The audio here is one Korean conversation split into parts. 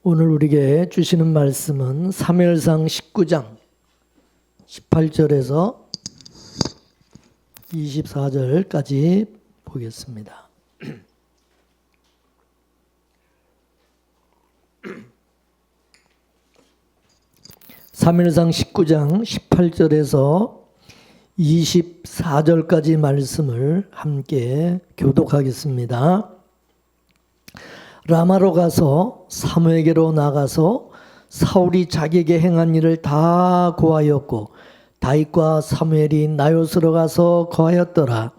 오늘 우리에게 주시는 말씀은 사무엘상 19장 18절에서 24절까지 보겠습니다. 사무엘상 19장 18절에서 24절까지 말씀을 함께 교독하겠습니다. 라마로 가서 사무엘에게로 나가서 사울이 자기에게 행한 일을 다 고하였고 다윗과 사무엘이 나요스로 가서 거하였더라.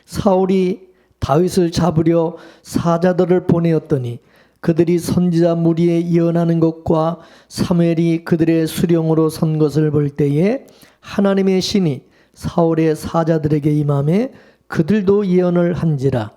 사울이 다윗을 잡으려 사자들을 보내었더니 그들이 선지자 무리에 예언하는 것과 사무엘이 그들의 수령으로 선 것을 볼 때에 하나님의 신이 사울의 사자들에게 임하매 그들도 예언을 한지라.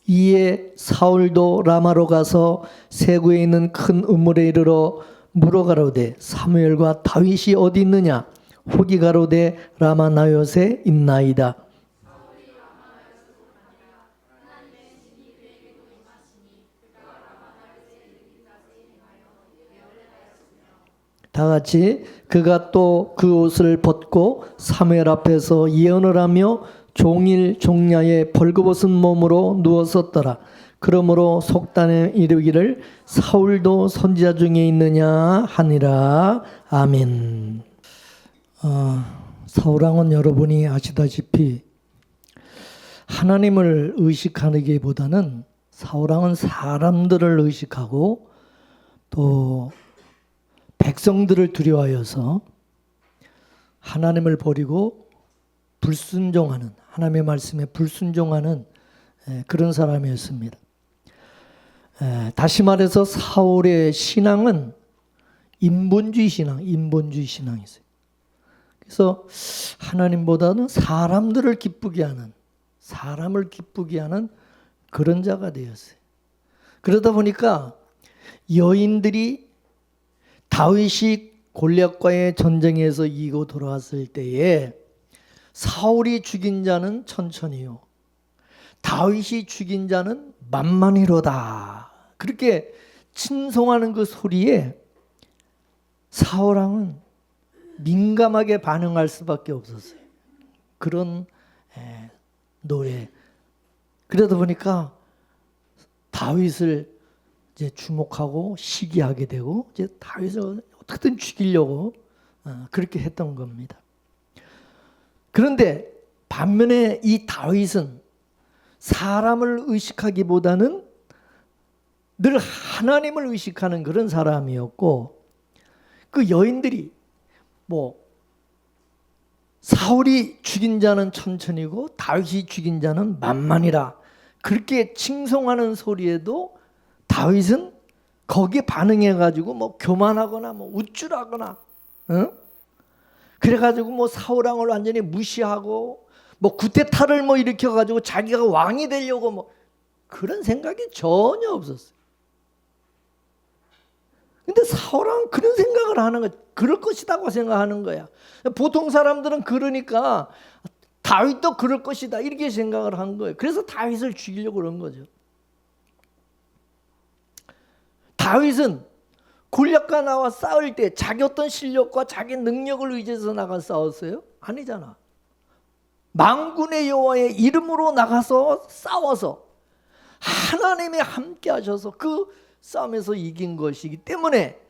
이에 사울도 라마로 가서 세구에 있는 큰 우물에 이르러 물어가로되 사무엘과 다윗이 어디 있느냐? 혹이 가로되 라마 나요스에 있나이다. 다 같이 그가 또 그 옷을 벗고 사무엘 앞에서 예언을 하며 종일 종야에 벌거벗은 몸으로 누웠었더라. 그러므로 속단에 이르기를 사울도 선지자 중에 있느냐 하니라. 아멘. 사울왕은 여러분이 아시다시피 하나님을 의식하기보다는 사울왕은 사람들을 의식하고 또 백성들을 두려워하여서 하나님을 버리고 불순종하는, 하나님의 말씀에 불순종하는 그런 사람이었습니다. 다시 말해서 사울의 신앙은 인본주의 신앙이었어요. 그래서 하나님보다는 사람을 기쁘게 하는 그런 자가 되었어요. 그러다 보니까 여인들이 다윗이 골리앗과의 전쟁에서 이기고 돌아왔을 때에 사울이 죽인 자는 천천히요, 다윗이 죽인 자는 만만히로다. 그렇게 칭송하는 그 소리에 사울왕은 민감하게 반응할 수밖에 없었어요. 그런 노래. 그러다 보니까 다윗을 이제 주목하고 시기하게 되고 이제 다윗을 어떻게든 죽이려고 그렇게 했던 겁니다. 그런데 반면에 이 다윗은 사람을 의식하기보다는 늘 하나님을 의식하는 그런 사람이었고, 그 여인들이 사울이 죽인 자는 천천히고 다윗이 죽인 자는 만만이라 그렇게 칭송하는 소리에도 다윗은 거기에 반응해가지고 교만하거나 우쭐하거나, 그래가지고 사울왕을 완전히 무시하고 구테타를 일으켜가지고 자기가 왕이 되려고 그런 생각이 전혀 없었어요. 근데 사울왕은 그런 생각을 하는 거야. 그럴 것이라고 생각하는 거야. 보통 사람들은 그러니까 다윗도 그럴 것이다 이렇게 생각을 한 거예요. 그래서 다윗을 죽이려고 그런 거죠. 다윗은 골리앗과 나와 싸울 때 자기 어떤 실력과 자기 능력을 의지해서 나가 싸웠어요? 아니잖아. 만군의 여호와의 이름으로 나가서 싸워서 하나님이 함께 하셔서 그 싸움에서 이긴 것이기 때문에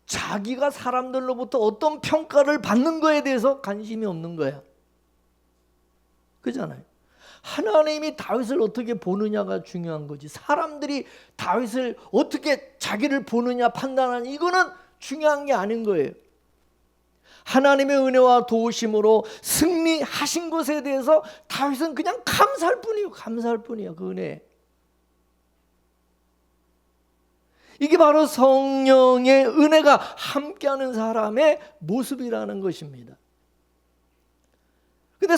자기가 사람들로부터 어떤 평가를 받는 거에 대해서 관심이 없는 거야. 그잖아요. 하나님이 다윗을 어떻게 보느냐가 중요한 거지. 사람들이 다윗을 어떻게 자기를 보느냐 판단하는 이거는 중요한 게 아닌 거예요. 하나님의 은혜와 도우심으로 승리하신 것에 대해서 다윗은 그냥 감사할 뿐이에요. 그 은혜. 이게 바로 성령의 은혜가 함께하는 사람의 모습이라는 것입니다. 근데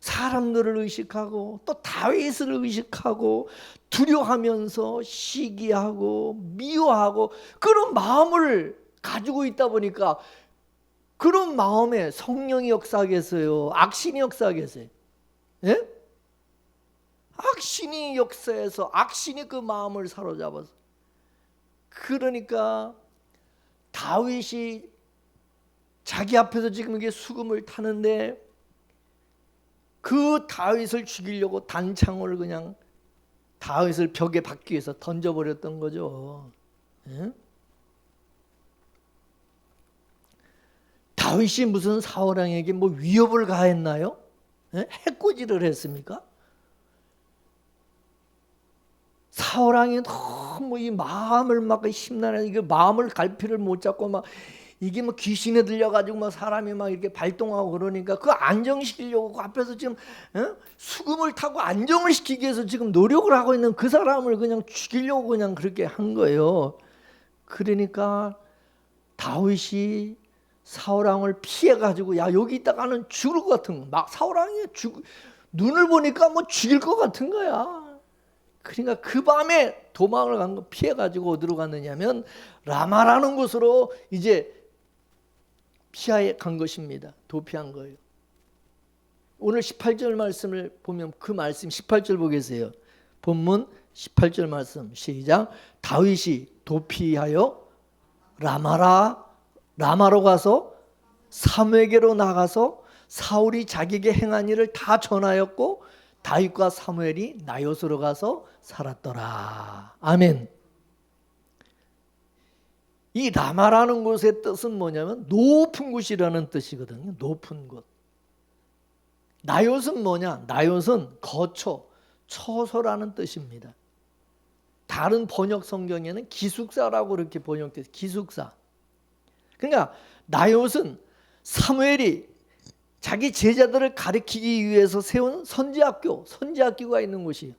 사람들을 의식하고 또 다윗을 의식하고 두려워하면서 시기하고 미워하고 그런 마음을 가지고 있다 보니까 그런 마음에 성령이 역사하겠어요? 악신이 역사하겠어요? 예? 악신이 역사해서 악신이 그 마음을 사로잡아서, 그러니까 다윗이 자기 앞에서 지금 이게 수금을 타는데 그 다윗을 죽이려고 단창을 그냥 다윗을 벽에 박기 위해서 던져버렸던 거죠. 예? 다윗이 무슨 사울왕에게 뭐 위협을 가했나요? 예? 해코지를 했습니까? 사울왕이 너무 이 마음을 막 심란해, 이게 마음을 갈피를 못 잡고 막 이게 뭐 귀신에 들려가지고 막 사람이 막 이렇게 발동하고 그러니까 그 안정시키려고 그 앞에서 지금 수금을 타고 안정을 시키기 위해서 지금 노력을 하고 있는 그 사람을 그냥 죽이려고 그냥 그렇게 한 거예요. 그러니까 다윗이 사울왕을 피해가지고 야 여기 있다가는 죽을 것 같은 거, 막 사울왕이 눈을 보니까 뭐 죽일 것 같은 거야. 그러니까 그 밤에 도망을 간 거 피해가지고 어디로 갔느냐면 라마라는 곳으로 이제 피해 간 것입니다. 도피한 거예요. 오늘 18절 말씀을 보면 그 말씀 18절 보겠어요. 본문 18절 말씀 시작. 다윗이 도피하여 라마로 가서 사무엘에게로 나가서 사울이 자기에게 행한 일을 다 전하였고 다윗과 사무엘이 나요스로 가서 살았더라. 아멘. 이 라마라는 곳의 뜻은 뭐냐면 높은 곳이라는 뜻이거든요. 높은 곳. 나요스는 뭐냐? 나요스는 거처, 처소라는 뜻입니다. 다른 번역 성경에는 기숙사라고 그렇게 번역돼서 기숙사. 그러니까 나요스는 사무엘이 자기 제자들을 가르치기 위해서 세운 선지학교가 있는 곳이에요.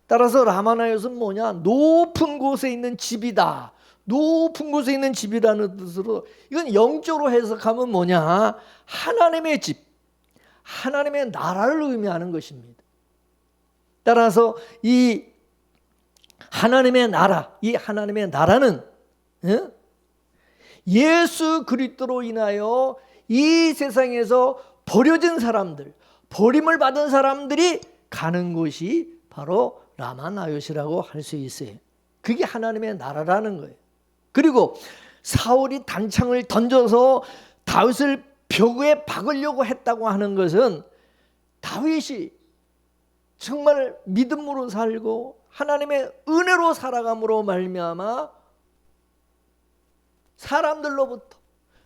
따라서 라마나요스는 뭐냐? 높은 곳에 있는 집이다. 높은 곳에 있는 집이라는 뜻으로, 이건 영적으로 해석하면 뭐냐? 하나님의 집, 하나님의 나라를 의미하는 것입니다. 따라서 이 하나님의 나라, 이 하나님의 나라는 예수 그리스도로 인하여 이 세상에서 버려진 사람들, 버림을 받은 사람들이 가는 곳이 바로 라마나요시라고 할 수 있어요. 그게 하나님의 나라라는 거예요. 그리고 사울이 단창을 던져서 다윗을 벽에 박으려고 했다고 하는 것은 다윗이 정말 믿음으로 살고 하나님의 은혜로 살아감으로 말미암아 사람들로부터,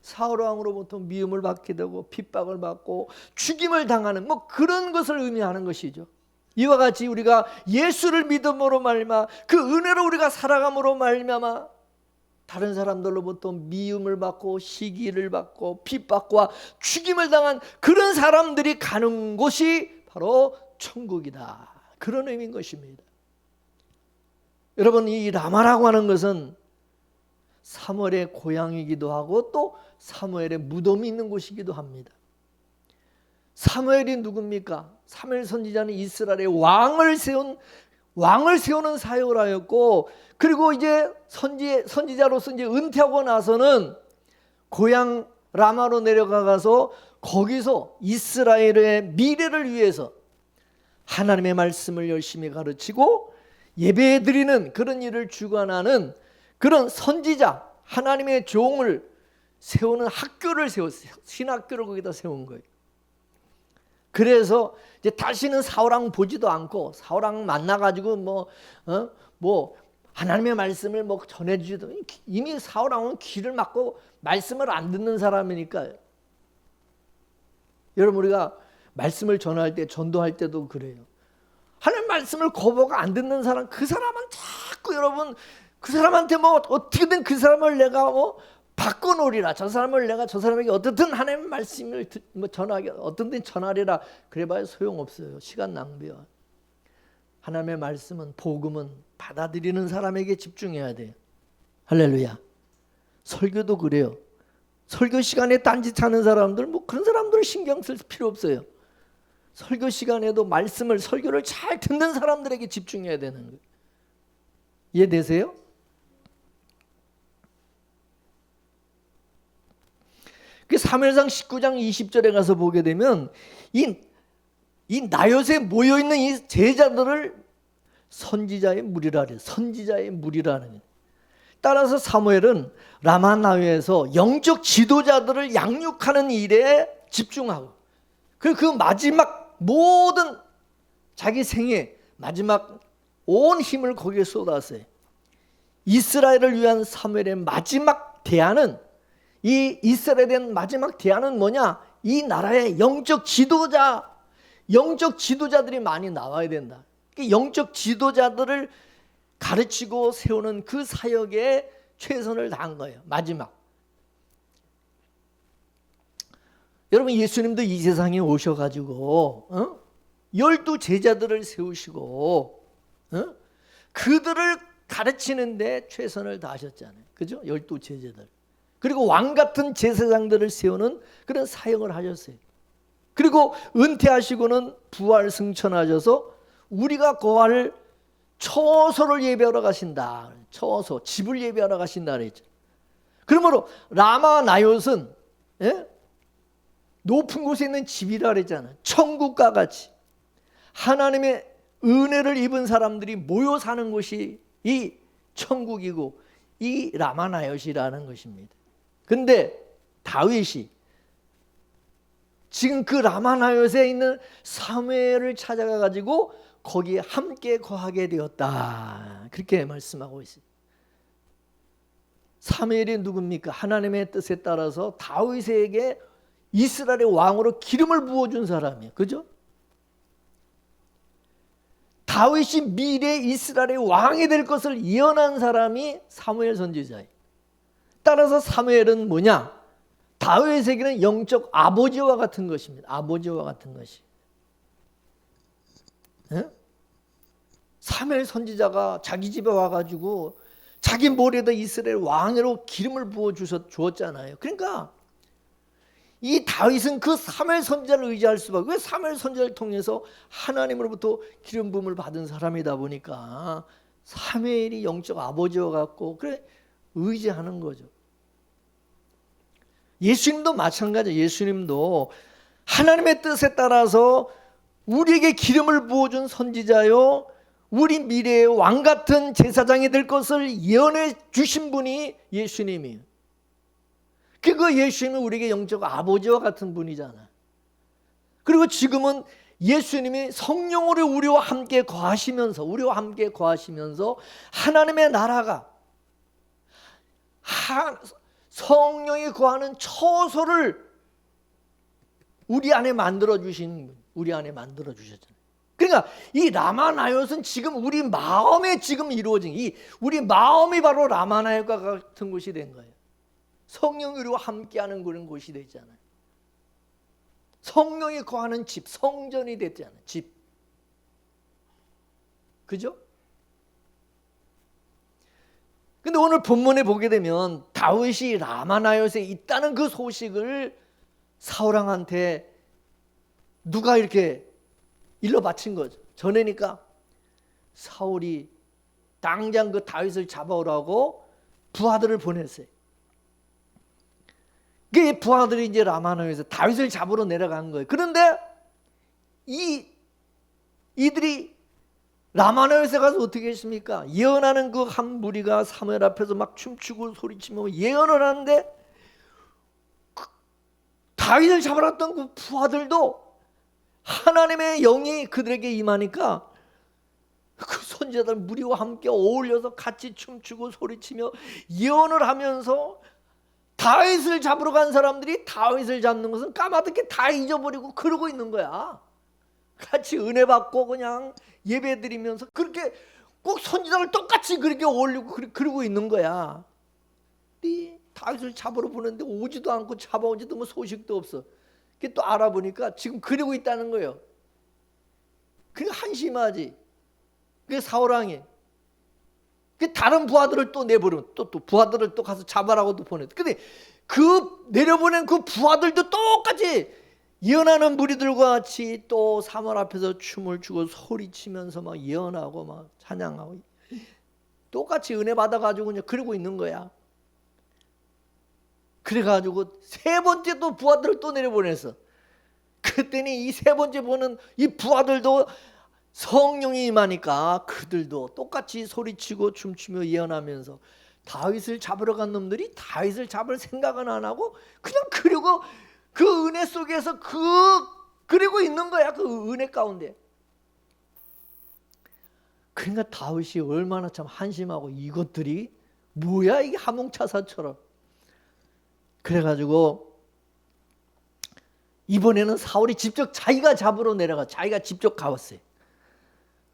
사울왕으로부터 미움을 받게 되고 핍박을 받고 죽임을 당하는 뭐 그런 것을 의미하는 것이죠. 이와 같이 우리가 예수를 믿음으로 말미암아 그 은혜로 우리가 살아감으로 말미암아 다른 사람들로부터 미움을 받고 시기를 받고 핍박과 죽임을 당한 그런 사람들이 가는 곳이 바로 천국이다. 그런 의미인 것입니다. 여러분, 이 라마라고 하는 것은 사무엘의 고향이기도 하고 또 사무엘의 무덤이 있는 곳이기도 합니다. 사무엘이 누굽니까? 사무엘 선지자는 이스라엘의 왕을 세우는 사역을 하였고, 그리고 이제 선지자로서 이제 은퇴하고 나서는 고향 라마로 내려가서 거기서 이스라엘의 미래를 위해서 하나님의 말씀을 열심히 가르치고 예배드리는 그런 일을 주관하는 그런 선지자, 하나님의 종을 세우는 학교를 세웠어요. 신학교를 거기다 세운 거예요. 그래서 이제 다시는 사울왕 보지도 않고 사울왕 만나가지고 뭐 하나님의 말씀을 뭐 전해주지도, 이미 사울왕은 귀를 막고 말씀을 안 듣는 사람이니까요. 여러분, 우리가 말씀을 전할 때, 전도할 때도 그래요. 하나님 말씀을 거부하고 안 듣는 사람, 그 사람은 자꾸 여러분 그 사람한테 뭐 어떻게든 그 사람을 내가 뭐 바꿔놓으리라, 저 사람에게 어떻든 하나님의 말씀을 뭐 전하게 어떻든 전하리라 그래봐야 소용없어요. 시간 낭비야. 하나님의 말씀은, 복음은 받아들이는 사람에게 집중해야 돼요. 할렐루야. 설교도 그래요. 설교 시간에 딴짓하는 사람들, 뭐 그런 사람들은 신경 쓸 필요 없어요. 설교 시간에도 설교를 잘 듣는 사람들에게 집중해야 되는 거예요. 이해되세요? 그 사무엘상 19장 20절에 가서 보게 되면 이 나요새 모여있는 이 제자들을 선지자의 무리라 그래요. 선지자의 무리라는 거예요. 따라서 사무엘은 라마 나요에서 영적 지도자들을 양육하는 일에 집중하고 그 마지막 모든 자기 생애 마지막 온 힘을 거기에 쏟았어요. 이스라엘을 위한 사무엘의 마지막 대안은 이 이스라엘에 대한 마지막 대안은 뭐냐? 이 나라의 영적 지도자들이 많이 나와야 된다. 영적 지도자들을 가르치고 세우는 그 사역에 최선을 다한 거예요. 마지막. 여러분 예수님도 이 세상에 오셔가지고 12 제자들을 세우시고 그들을 가르치는데 최선을 다하셨잖아요. 그죠? 12 제자들. 그리고 왕 같은 제사장들을 세우는 그런 사역을 하셨어요. 그리고 은퇴하시고는 부활 승천하셔서 우리가 거할 처소를 예배하러 가신다. 처소, 집을 예배하러 가신다 그랬죠. 그러므로 라마 나요스는 높은 곳에 있는 집이라 그랬잖아요. 천국과 같이 하나님의 은혜를 입은 사람들이 모여 사는 곳이 이 천국이고 이 라마 나요시라는 것입니다. 근데 다윗이 지금 그 라마 나요스에 있는 사무엘을 찾아가 가지고 거기에 함께 거하게 되었다. 그렇게 말씀하고 있어요. 사무엘이 누굽니까? 하나님의 뜻에 따라서 다윗에게 이스라엘의 왕으로 기름을 부어준 사람이에요. 그죠? 다윗이 미래 이스라엘의 왕이 될 것을 예언한 사람이 사무엘 선지자예요. 따라서 사무엘은 뭐냐? 다윗에게는 영적 아버지와 같은 것입니다. 아버지와 같은 것이. 사무엘 선지자가 자기 집에 와가지고 자기 머리에다 이스라엘 왕으로 기름을 부어 주었잖아요. 그러니까 이 다윗은 그 사무엘 선지자를 의지할 수밖에. 왜 사무엘 선지자를 통해서 하나님으로부터 기름 부음을 받은 사람이다 보니까 사무엘이 영적 아버지와 같고 그래 의지하는 거죠. 예수님도 마찬가지예요. 예수님도 하나님의 뜻에 따라서 우리에게 기름을 부어준 선지자요 우리 미래의 왕 같은 제사장이 될 것을 예언해 주신 분이 예수님이에요. 그 예수님은 우리에게 영적 아버지와 같은 분이잖아. 그리고 지금은 예수님이 성령으로 우리와 함께 거하시면서 하나님의 나라가 성령이 거하는 처소를 우리 안에 만들어 주셨잖아요. 그러니까 이 라마나요스는 지금 우리 마음에 지금 이루어진 우리 마음이 바로 라마나요스과 같은 곳이 된 거예요. 성령이 우리와 함께하는 그런 곳이 되잖아요. 성령이 거하는 집, 성전이 됐잖아요. 집. 그죠? 근데 오늘 본문에 보게 되면 다윗이 라마나요스에 있다는 그 소식을 사울왕한테 누가 이렇게 일러 바친 거죠. 전해니까 사울이 당장 그 다윗을 잡아오라고 부하들을 보냈어요. 그 부하들이 이제 라마나요스에서 다윗을 잡으러 내려간 거예요. 그런데 이들이 라마나요스에 가서 어떻게 했습니까? 예언하는 그 한 무리가 사무엘 앞에서 막 춤추고 소리치며 예언을 하는데 다윗을 잡아놨던 그 부하들도 하나님의 영이 그들에게 임하니까 그 선지자들 무리와 함께 어울려서 같이 춤추고 소리치며 예언을 하면서 다윗을 잡으러 간 사람들이 다윗을 잡는 것은 까마득히 다 잊어버리고 그러고 있는 거야. 같이 은혜 받고 그냥 예배 드리면서 그렇게 꼭 선지자를 똑같이 그렇게 어울리고 그러고 있는 거야. 다윗을 잡으러 보는데 오지도 않고 잡아오지도 뭐 소식도 없어. 또 알아보니까 지금 그러고 있다는 거예요. 그게 한심하지. 그게 사울왕이. 다른 부하들을 또 내버리면 또 부하들을 또 가서 잡아라고 또 보내. 근데 그 내려보낸 그 부하들도 똑같이 예언하는 무리들과 같이 또 사물 앞에서 춤을 추고 소리치면서 막 예언하고 막 찬양하고 똑같이 은혜 받아가지고 그냥 그러고 있는 거야. 그래가지고 세 번째 또 부하들을 또 내려보냈어. 그랬더니 이 세 번째 보는 이 부하들도 성령이 임하니까 그들도 똑같이 소리치고 춤추며 예언하면서 다윗을 잡으러 간 놈들이 다윗을 잡을 생각은 안 하고 그냥 그러고 그 은혜 속에서 그러고 있는 거야. 그 은혜 가운데. 그러니까 다윗이 얼마나 참 한심하고 이것들이 뭐야 이게 하몽차사처럼. 그래가지고 이번에는 사울이 직접 자기가 잡으러 내려가 자기가 직접 가봤어요.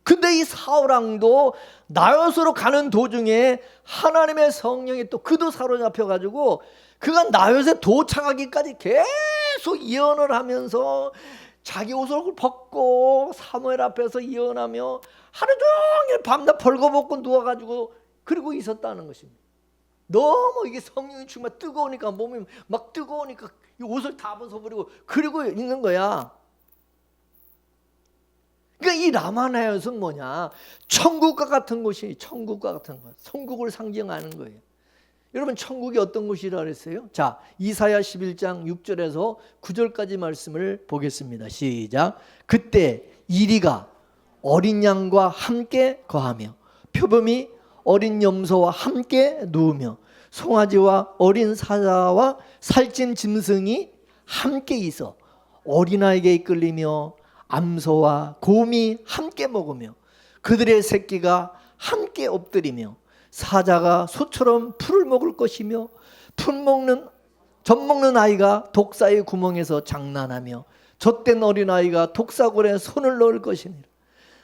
근데 이 사울왕도 나요스로 가는 도중에 하나님의 성령이 또 그도 사로잡혀가지고 그가 나요스에 도착하기까지 계속 예언을 하면서 자기 옷을 벗고 사무엘 앞에서 예언하며 하루 종일 밤낮 벌거벗고 누워가지고 그러고 있었다는 것입니다. 너무 이게 성령이 정말 뜨거우니까 몸이 막 뜨거우니까 이 옷을 다 벗어버리고 그러고 있는 거야. 그러니까 이 라마나요스는 뭐냐? 천국과 같은 곳이 천국과 같은 것, 천국을 상징하는 거예요. 여러분 천국이 어떤 곳이라 그랬어요? 자, 이사야 11장 6절에서 9절까지 말씀을 보겠습니다. 시작. 그때 이리가 어린 양과 함께 거하며 표범이 어린 염소와 함께 누우며 송아지와 어린 사자와 살찐 짐승이 함께 있어 어린아이에게 이끌리며 암소와 곰이 함께 먹으며 그들의 새끼가 함께 엎드리며 사자가 소처럼 풀을 먹을 것이며 젖 먹는 아이가 독사의 구멍에서 장난하며 젖된 어린아이가 독사골에 손을 넣을 것이니라.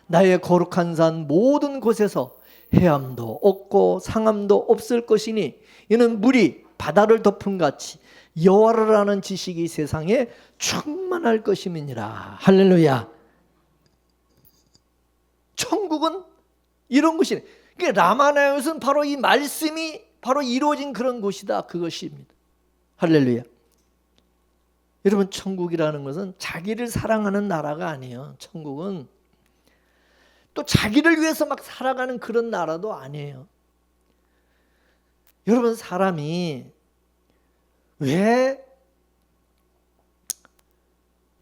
나의 거룩한 산 모든 곳에서 해함도 없고 상함도 없을 것이니 이는 물이 바다를 덮은 같이 여호와를 아는 지식이 세상에 충만할 것임이니라. 할렐루야. 천국은 이런 곳이네. 그러니까 라마나요스는 바로 이 말씀이 바로 이루어진 그런 곳이다. 그것입니다. 할렐루야. 여러분 천국이라는 것은 자기를 사랑하는 나라가 아니에요. 천국은 또 자기를 위해서 막 살아가는 그런 나라도 아니에요. 여러분 사람이 왜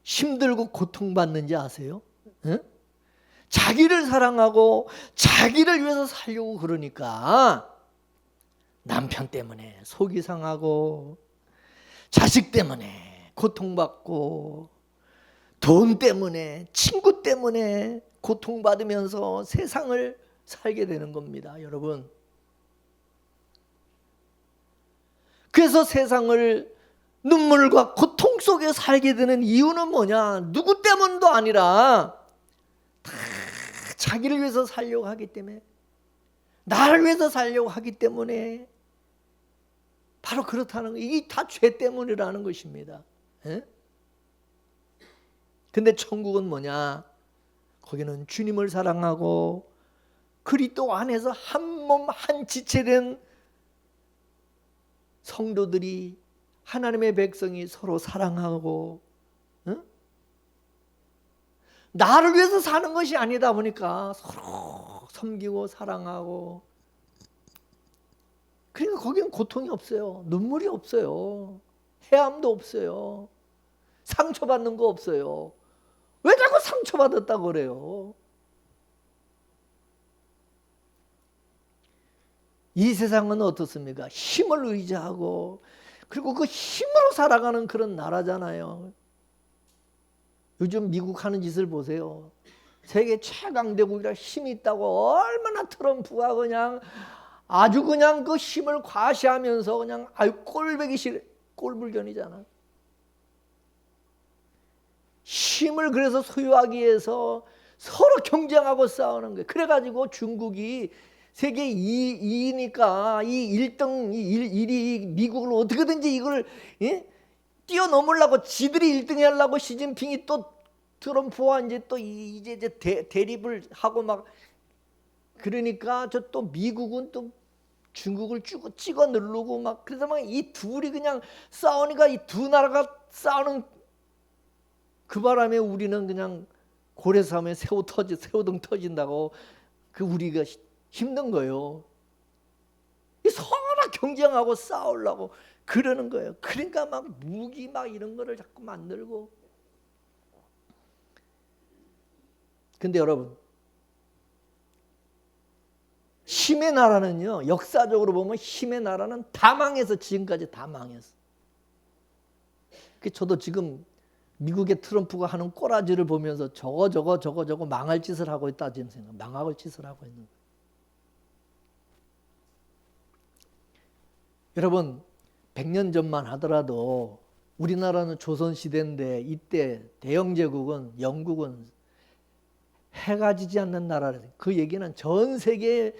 힘들고 고통받는지 아세요? 응? 자기를 사랑하고 자기를 위해서 살려고 그러니까 남편 때문에 속이 상하고 자식 때문에 고통받고 돈 때문에 친구 때문에 고통받으면서 세상을 살게 되는 겁니다. 여러분. 그래서 세상을 눈물과 고통 속에 살게 되는 이유는 뭐냐? 누구 때문도 아니라 다 자기를 위해서 살려고 하기 때문에 나를 위해서 살려고 하기 때문에 바로 그렇다는 거예요. 이게 다 죄 때문이라는 것입니다. 에? 근데 천국은 뭐냐? 거기는 주님을 사랑하고 그리스도 안에서 한 몸 한 지체된 성도들이 하나님의 백성이 서로 사랑하고 응? 나를 위해서 사는 것이 아니다 보니까 서로 섬기고 사랑하고 그러니까 거기는 고통이 없어요. 눈물이 없어요. 해함도 없어요. 상처받는 거 없어요. 왜 자꾸 상처받았다고 그래요? 이 세상은 어떻습니까? 힘을 의지하고 그리고 그 힘으로 살아가는 그런 나라잖아요. 요즘 미국 하는 짓을 보세요. 세계 최강대국이라 힘이 있다고 얼마나 트럼프가 그냥 아주 그냥 그 힘을 과시하면서 그냥 아유 꼴보기 싫어. 꼴불견이잖아. 힘을 그래서 소유하기 위해서 서로 경쟁하고 싸우는 거예요. 그래가지고 중국이 세계 2위니까 이 1등, 1위 미국을 어떻게든지 이걸 뛰어넘으려고 지들이 1등 하려고 시진핑이 또 트럼프와 이제 대립을 하고 막 그러니까 저 또 미국은 또 중국을 찍어 누르고 막 그래서 막 이 둘이 그냥 싸우니까 이 두 나라가 싸우는 그 바람에 우리는 그냥 고래싸움에 새우등 터진다고 그 우리가 힘든 거예요. 서로 경쟁하고 싸우려고 그러는 거예요. 그러니까 막 무기 막 이런 거를 자꾸 만들고. 근데 여러분, 힘의 나라는요, 역사적으로 보면 힘의 나라는 다 망해서 지금까지 다 망했어. 저도 지금 미국의 트럼프가 하는 꼬라지를 보면서 저거 망할 짓을 하고 있다 지금 생각. 망할 짓을 하고 있는 거예요. 여러분, 100년 전만 하더라도 우리나라는 조선시대인데 이때 대영제국은 영국은 해가 지지 않는 나라래. 그 얘기는 전 세계에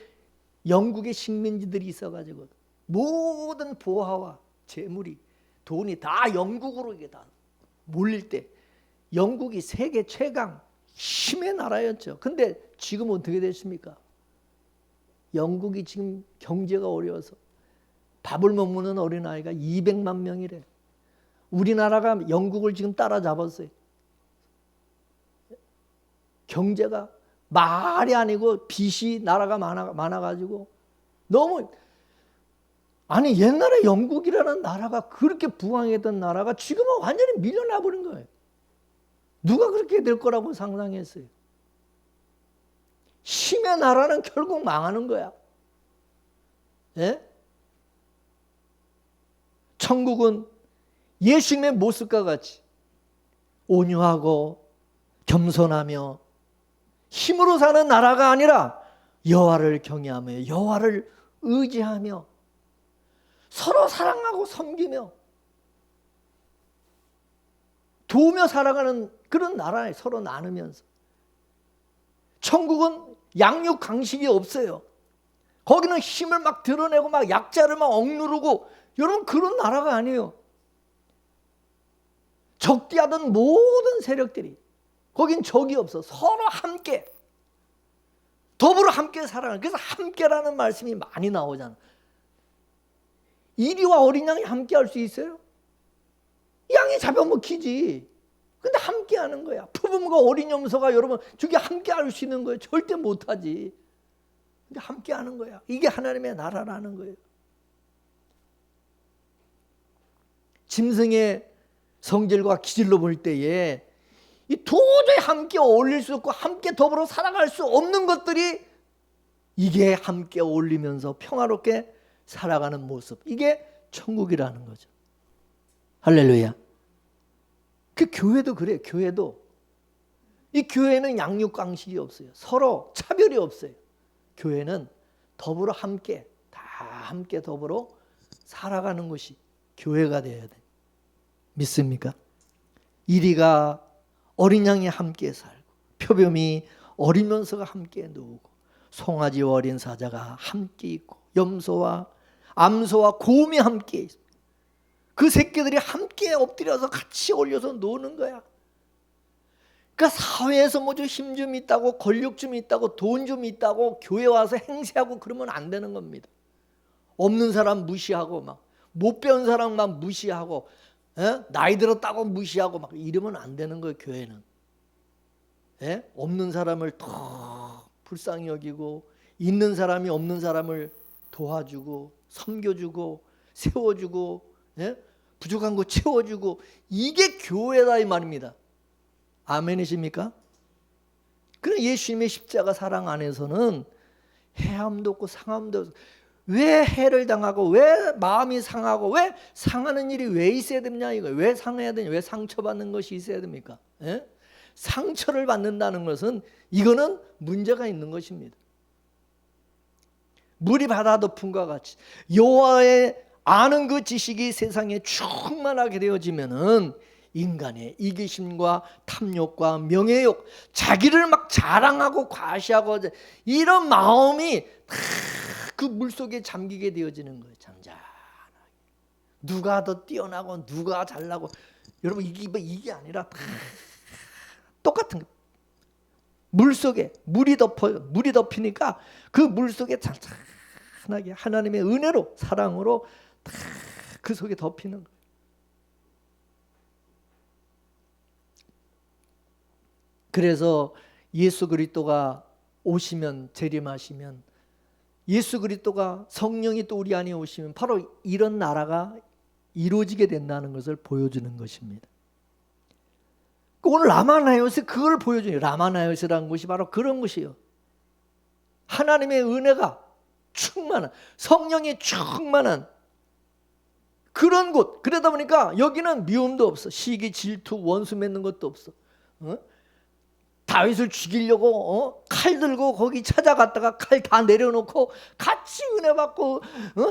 영국의 식민지들이 있어가지고 모든 보화와 재물이 돈이 다 영국으로 이게 다 몰릴 때 영국이 세계 최강 힘의 나라였죠. 근데 지금 어떻게 됐습니까? 영국이 지금 경제가 어려워서 밥을 못 먹는 어린아이가 200만 명이래. 우리나라가 영국을 지금 따라잡았어요. 경제가 말이 아니고 빚이 나라가 많아가지고 너무, 아니 옛날에 영국이라는 나라가 그렇게 부강했던 나라가 지금은 완전히 밀려나 버린 거예요. 누가 그렇게 될 거라고 상상했어요? 힘의 나라는 결국 망하는 거야. 예? 천국은 예수님의 모습과 같이 온유하고 겸손하며 힘으로 사는 나라가 아니라 여호와를 경외하며 여호와를 의지하며 서로 사랑하고 섬기며 도우며 살아가는 그런 나라에 서로 나누면서. 천국은 양육 강식이 없어요. 거기는 힘을 막 드러내고 막 약자를 막 억누르고 여러분 그런 나라가 아니에요. 적대하던 모든 세력들이, 거긴 적이 없어. 서로 함께 더불어 함께 살아가는. 그래서 함께라는 말씀이 많이 나오잖아. 이리와 어린 양이 함께 할 수 있어요? 양이 잡아먹히지. 근데 함께 하는 거야. 푸범과 어린 염소가 여러분 저게 함께 할 수 있는 거예요? 절대 못하지. 근데 함께 하는 거야. 이게 하나님의 나라라는 거예요. 짐승의 성질과 기질로 볼 때에 이 도저히 함께 어울릴 수 없고 함께 더불어 살아갈 수 없는 것들이, 이게 함께 어울리면서 평화롭게 살아가는 모습, 이게 천국이라는 거죠. 할렐루야. 그 교회도 그래요. 교회도 이 교회는 양육 강식이 없어요. 서로 차별이 없어요. 교회는 더불어 함께 다 함께 더불어 살아가는 것이 교회가 되어야 돼. 믿습니까? 이리가 어린 양이 함께 살고 표범이 어린 염소가 함께 누우고 송아지와 어린 사자가 함께 있고 염소와 암소와 곰이 함께 있습니다. 그 새끼들이 함께 엎드려서 같이 올려서 노는 거야. 그러니까 사회에서 뭐 좀 힘 좀 있다고 권력 좀 있다고 돈 좀 있다고 교회 와서 행세하고 그러면 안 되는 겁니다. 없는 사람 무시하고 막 못 배운 사람만 무시하고 나이 들었다고 무시하고 막 이러면 안 되는 거예요. 교회는 없는 사람을 더 불쌍히 여기고 있는 사람이 없는 사람을 도와주고 섬겨주고 세워주고 부족한 거 채워주고, 이게 교회다 이 말입니다. 아멘이십니까? 그럼 예수님의 십자가 사랑 안에서는 해함도 없고 상함도 없고, 왜 해를 당하고 왜 마음이 상하고 왜 상하는 일이 왜 있어야 되냐 이거. 왜 상해야 되냐, 왜 상처받는 것이 있어야 됩니까? 상처를 받는다는 것은 이거는 문제가 있는 것입니다. 물이 바다 덮음과 같이 여호와의 아는 그 지식이 세상에 충만하게 되어지면은 인간의 이기심과 탐욕과 명예욕, 자기를 막 자랑하고 과시하고 이런 마음이 다 그 물속에 잠기게 되어지는 거예요. 잠잠하게. 누가 더 뛰어나고 누가 잘나고, 여러분 이게 아니라 다 똑같은 거예요. 물속에 물이 덮이니까 그 물속에 잔잔하게 하나님의 은혜로 사랑으로 다 그 속에 덮이는 거예요. 그래서 예수 그리스도가 오시면, 재림하시면, 예수 그리스도가 성령이 또 우리 안에 오시면 바로 이런 나라가 이루어지게 된다는 것을 보여주는 것입니다. 오늘 라마나요스 그걸 보여줘요. 라마나요스라는 것이 바로 그런 것이에요. 하나님의 은혜가 충만한, 성령이 충만한 그런 곳. 그러다 보니까 여기는 미움도 없어. 시기, 질투, 원수 맺는 것도 없어. 다윗을 죽이려고 칼 들고 거기 찾아갔다가 칼 다 내려놓고 같이 은혜 받고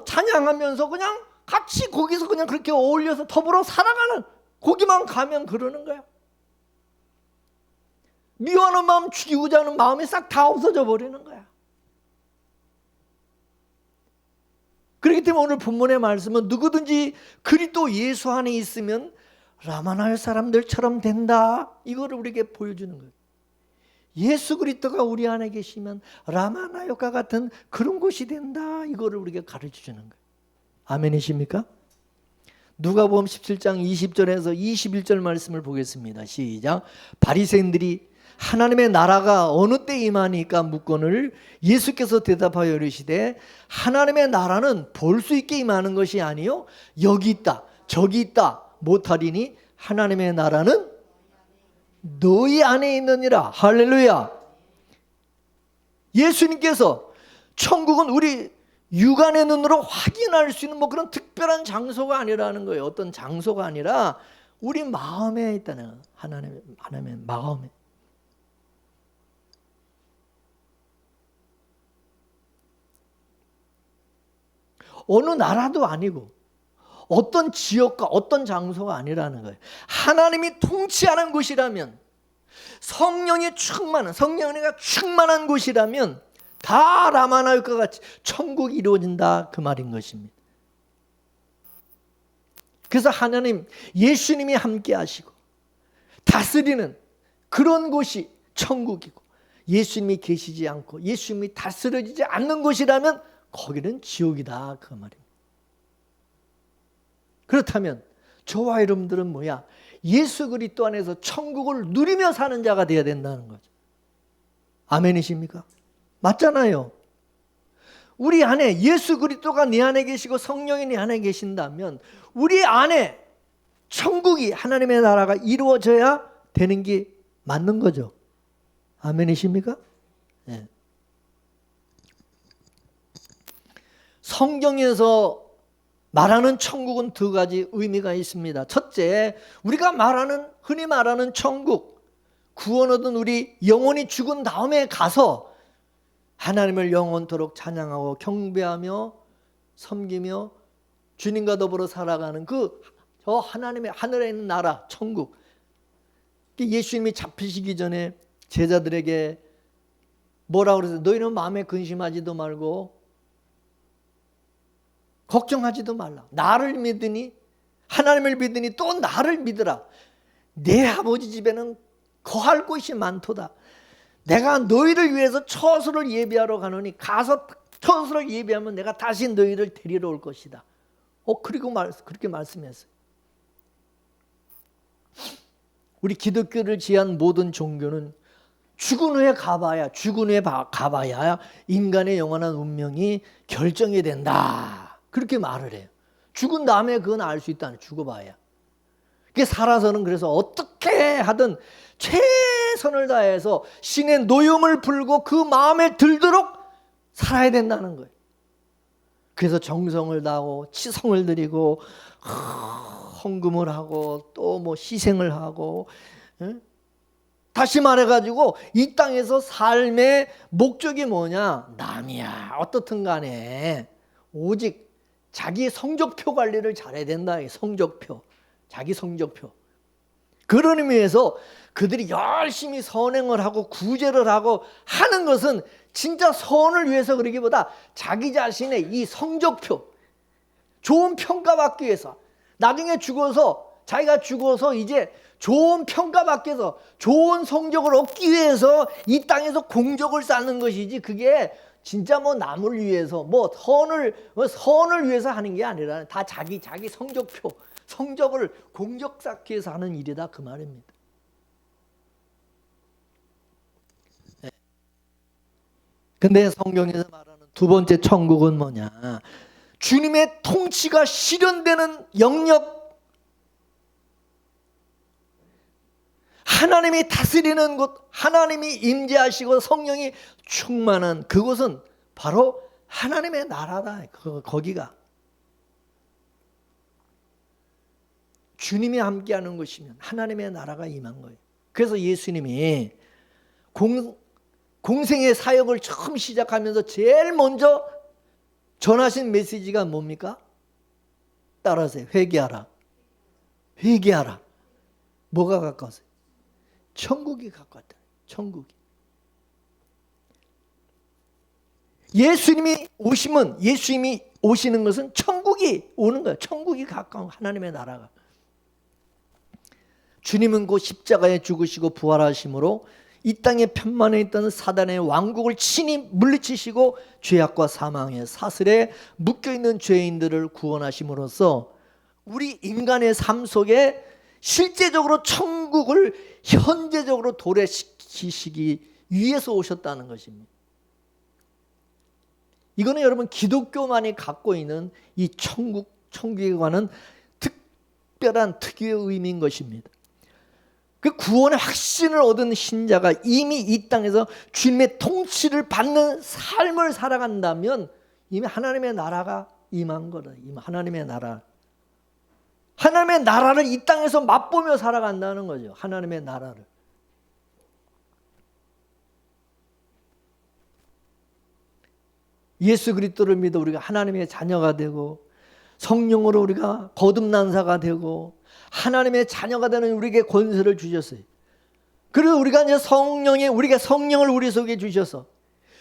찬양하면서 그냥 같이 거기서 그냥 그렇게 어울려서 더불어 살아가는, 거기만 가면 그러는 거야. 미워하는 마음, 죽이고자 하는 마음이 싹 다 없어져 버리는 거야. 그렇기 때문에 오늘 본문의 말씀은 누구든지 그리스도 예수 안에 있으면 라마나요 사람들처럼 된다, 이거를 우리에게 보여주는 거예요. 예수 그리스도가 우리 안에 계시면 라마나요과 같은 그런 곳이 된다, 이거를 우리에게 가르쳐주는 거예요. 아멘이십니까? 누가복음 17장 20절에서 21절 말씀을 보겠습니다. 시작. 바리새인들이 하나님의 나라가 어느 때 임하니까 묻거늘 예수께서 대답하여 이르시되 하나님의 나라는 볼 수 있게 임하는 것이 아니요 여기 있다 저기 있다 못하리니 하나님의 나라는 너희 안에 있느니라. 할렐루야. 예수님께서 천국은 우리 육안의 눈으로 확인할 수 있는 뭐 그런 특별한 장소가 아니라는 거예요. 어떤 장소가 아니라 우리 마음에 있다는, 하나님의 마음에. 어느 나라도 아니고 어떤 지역과 어떤 장소가 아니라는 거예요. 하나님이 통치하는 곳이라면, 성령이 충만한, 성령의가 충만한 곳이라면 다 라마나요과 같이 천국이 이루어진다, 그 말인 것입니다. 그래서 하나님, 예수님이 함께 하시고 다스리는 그런 곳이 천국이고, 예수님이 계시지 않고 예수님이 다스려지지 않는 곳이라면 거기는 지옥이다, 그 말입니다. 그렇다면 저와 여러분들은 뭐야? 예수 그리스도 안에서 천국을 누리며 사는 자가 되어야 된다는 거죠. 아멘이십니까? 맞잖아요. 우리 안에 예수 그리스도가 내 안에 계시고 성령이 내 안에 계신다면 우리 안에 천국이, 하나님의 나라가 이루어져야 되는 게 맞는 거죠. 아멘이십니까? 네. 성경에서 말하는 천국은 두 가지 의미가 있습니다. 첫째, 우리가 흔히 말하는 천국, 구원 얻은 우리 영혼이 죽은 다음에 가서 하나님을 영원토록 찬양하고 경배하며 섬기며 주님과 더불어 살아가는 저 하나님의 하늘에 있는 나라, 천국. 예수님이 잡히시기 전에 제자들에게 뭐라고 그랬어요? 너희는 마음에 근심하지도 말고 걱정하지도 말라. 나를 믿으니, 하나님을 믿으니 또 나를 믿으라. 내 아버지 집에는 거할 곳이 많도다. 내가 너희를 위해서 처소를 예비하러 가노니 가서 처소를 예비하면 내가 다시 너희를 데리러 올 것이다. 그리고 그렇게 말씀했어요. 우리 기독교를 지향한 모든 종교는 죽은 후에 가봐야 인간의 영원한 운명이 결정이 된다, 그렇게 말을 해요. 죽은 다음에 그건 알 수 있다는, 죽어봐야. 그게 살아서는 그래서 어떻게 하든 최선을 다해서 신의 노염을 풀고 그 마음에 들도록 살아야 된다는 거예요. 그래서 정성을 다하고 치성을 드리고 헌금을 하고 또 뭐 희생을 하고, 다시 말해가지고 이 땅에서 삶의 목적이 뭐냐? 남이야 어떻든 간에 오직 자기 성적표 관리를 잘해야 된다. 성적표, 자기 성적표. 그런 의미에서 그들이 열심히 선행을 하고 구제를 하고 하는 것은 진짜 선을 위해서 그러기보다 자기 자신의 이 성적표, 좋은 평가받기 위해서, 나중에 자기가 죽어서 이제 좋은 평가받기 위해서, 좋은 성적을 얻기 위해서 이 땅에서 공적을 쌓는 것이지, 그게 진짜 뭐 남을 위해서 선을 위해서 하는 게 아니라 다 자기 성적표, 성적을 공적 쌓기 위해서 하는 일이다, 그 말입니다. 근데 성경에서 말하는 두 번째 천국은 뭐냐? 주님의 통치가 실현되는 영역, 하나님이 다스리는 곳, 하나님이 임재하시고 성령이 충만한 그곳은 바로 하나님의 나라다. 거기가 주님이 함께하는 곳이면 하나님의 나라가 임한 거예요. 그래서 예수님이 공생의 사역을 처음 시작하면서 제일 먼저 전하신 메시지가 뭡니까? 따라하세요. 회개하라. 회개하라. 뭐가 가까웠어요? 천국이 가까웠다. 천국이. 예수님이 오시는 것은 천국이 오는 거예요. 천국이 가까운 하나님의 나라가. 주님은 곧 십자가에 죽으시고 부활하심으로 이 땅에 편만에 있던 사단의 왕국을 친히 물리치시고 죄악과 사망의 사슬에 묶여있는 죄인들을 구원하심으로써 우리 인간의 삶 속에 실제적으로 천국을 현재적으로 도래시키시기 위해서 오셨다는 것입니다. 이거는 여러분 기독교만이 갖고 있는 이 천국에 관한 특별한 특유의 의미인 것입니다. 그 구원의 확신을 얻은 신자가 이미 이 땅에서 주님의 통치를 받는 삶을 살아간다면 이미 하나님의 나라가 임한 거다. 이미 하나님의 나라를 이 땅에서 맛보며 살아간다는 거죠. 하나님의 나라를. 예수 그리스도를 믿어 우리가 하나님의 자녀가 되고 성령으로 우리가 거듭난사가 되고 하나님의 자녀가 되는 우리에게 권세를 주셨어요. 그리고 우리가 이제 우리가 성령을 우리 속에 주셔서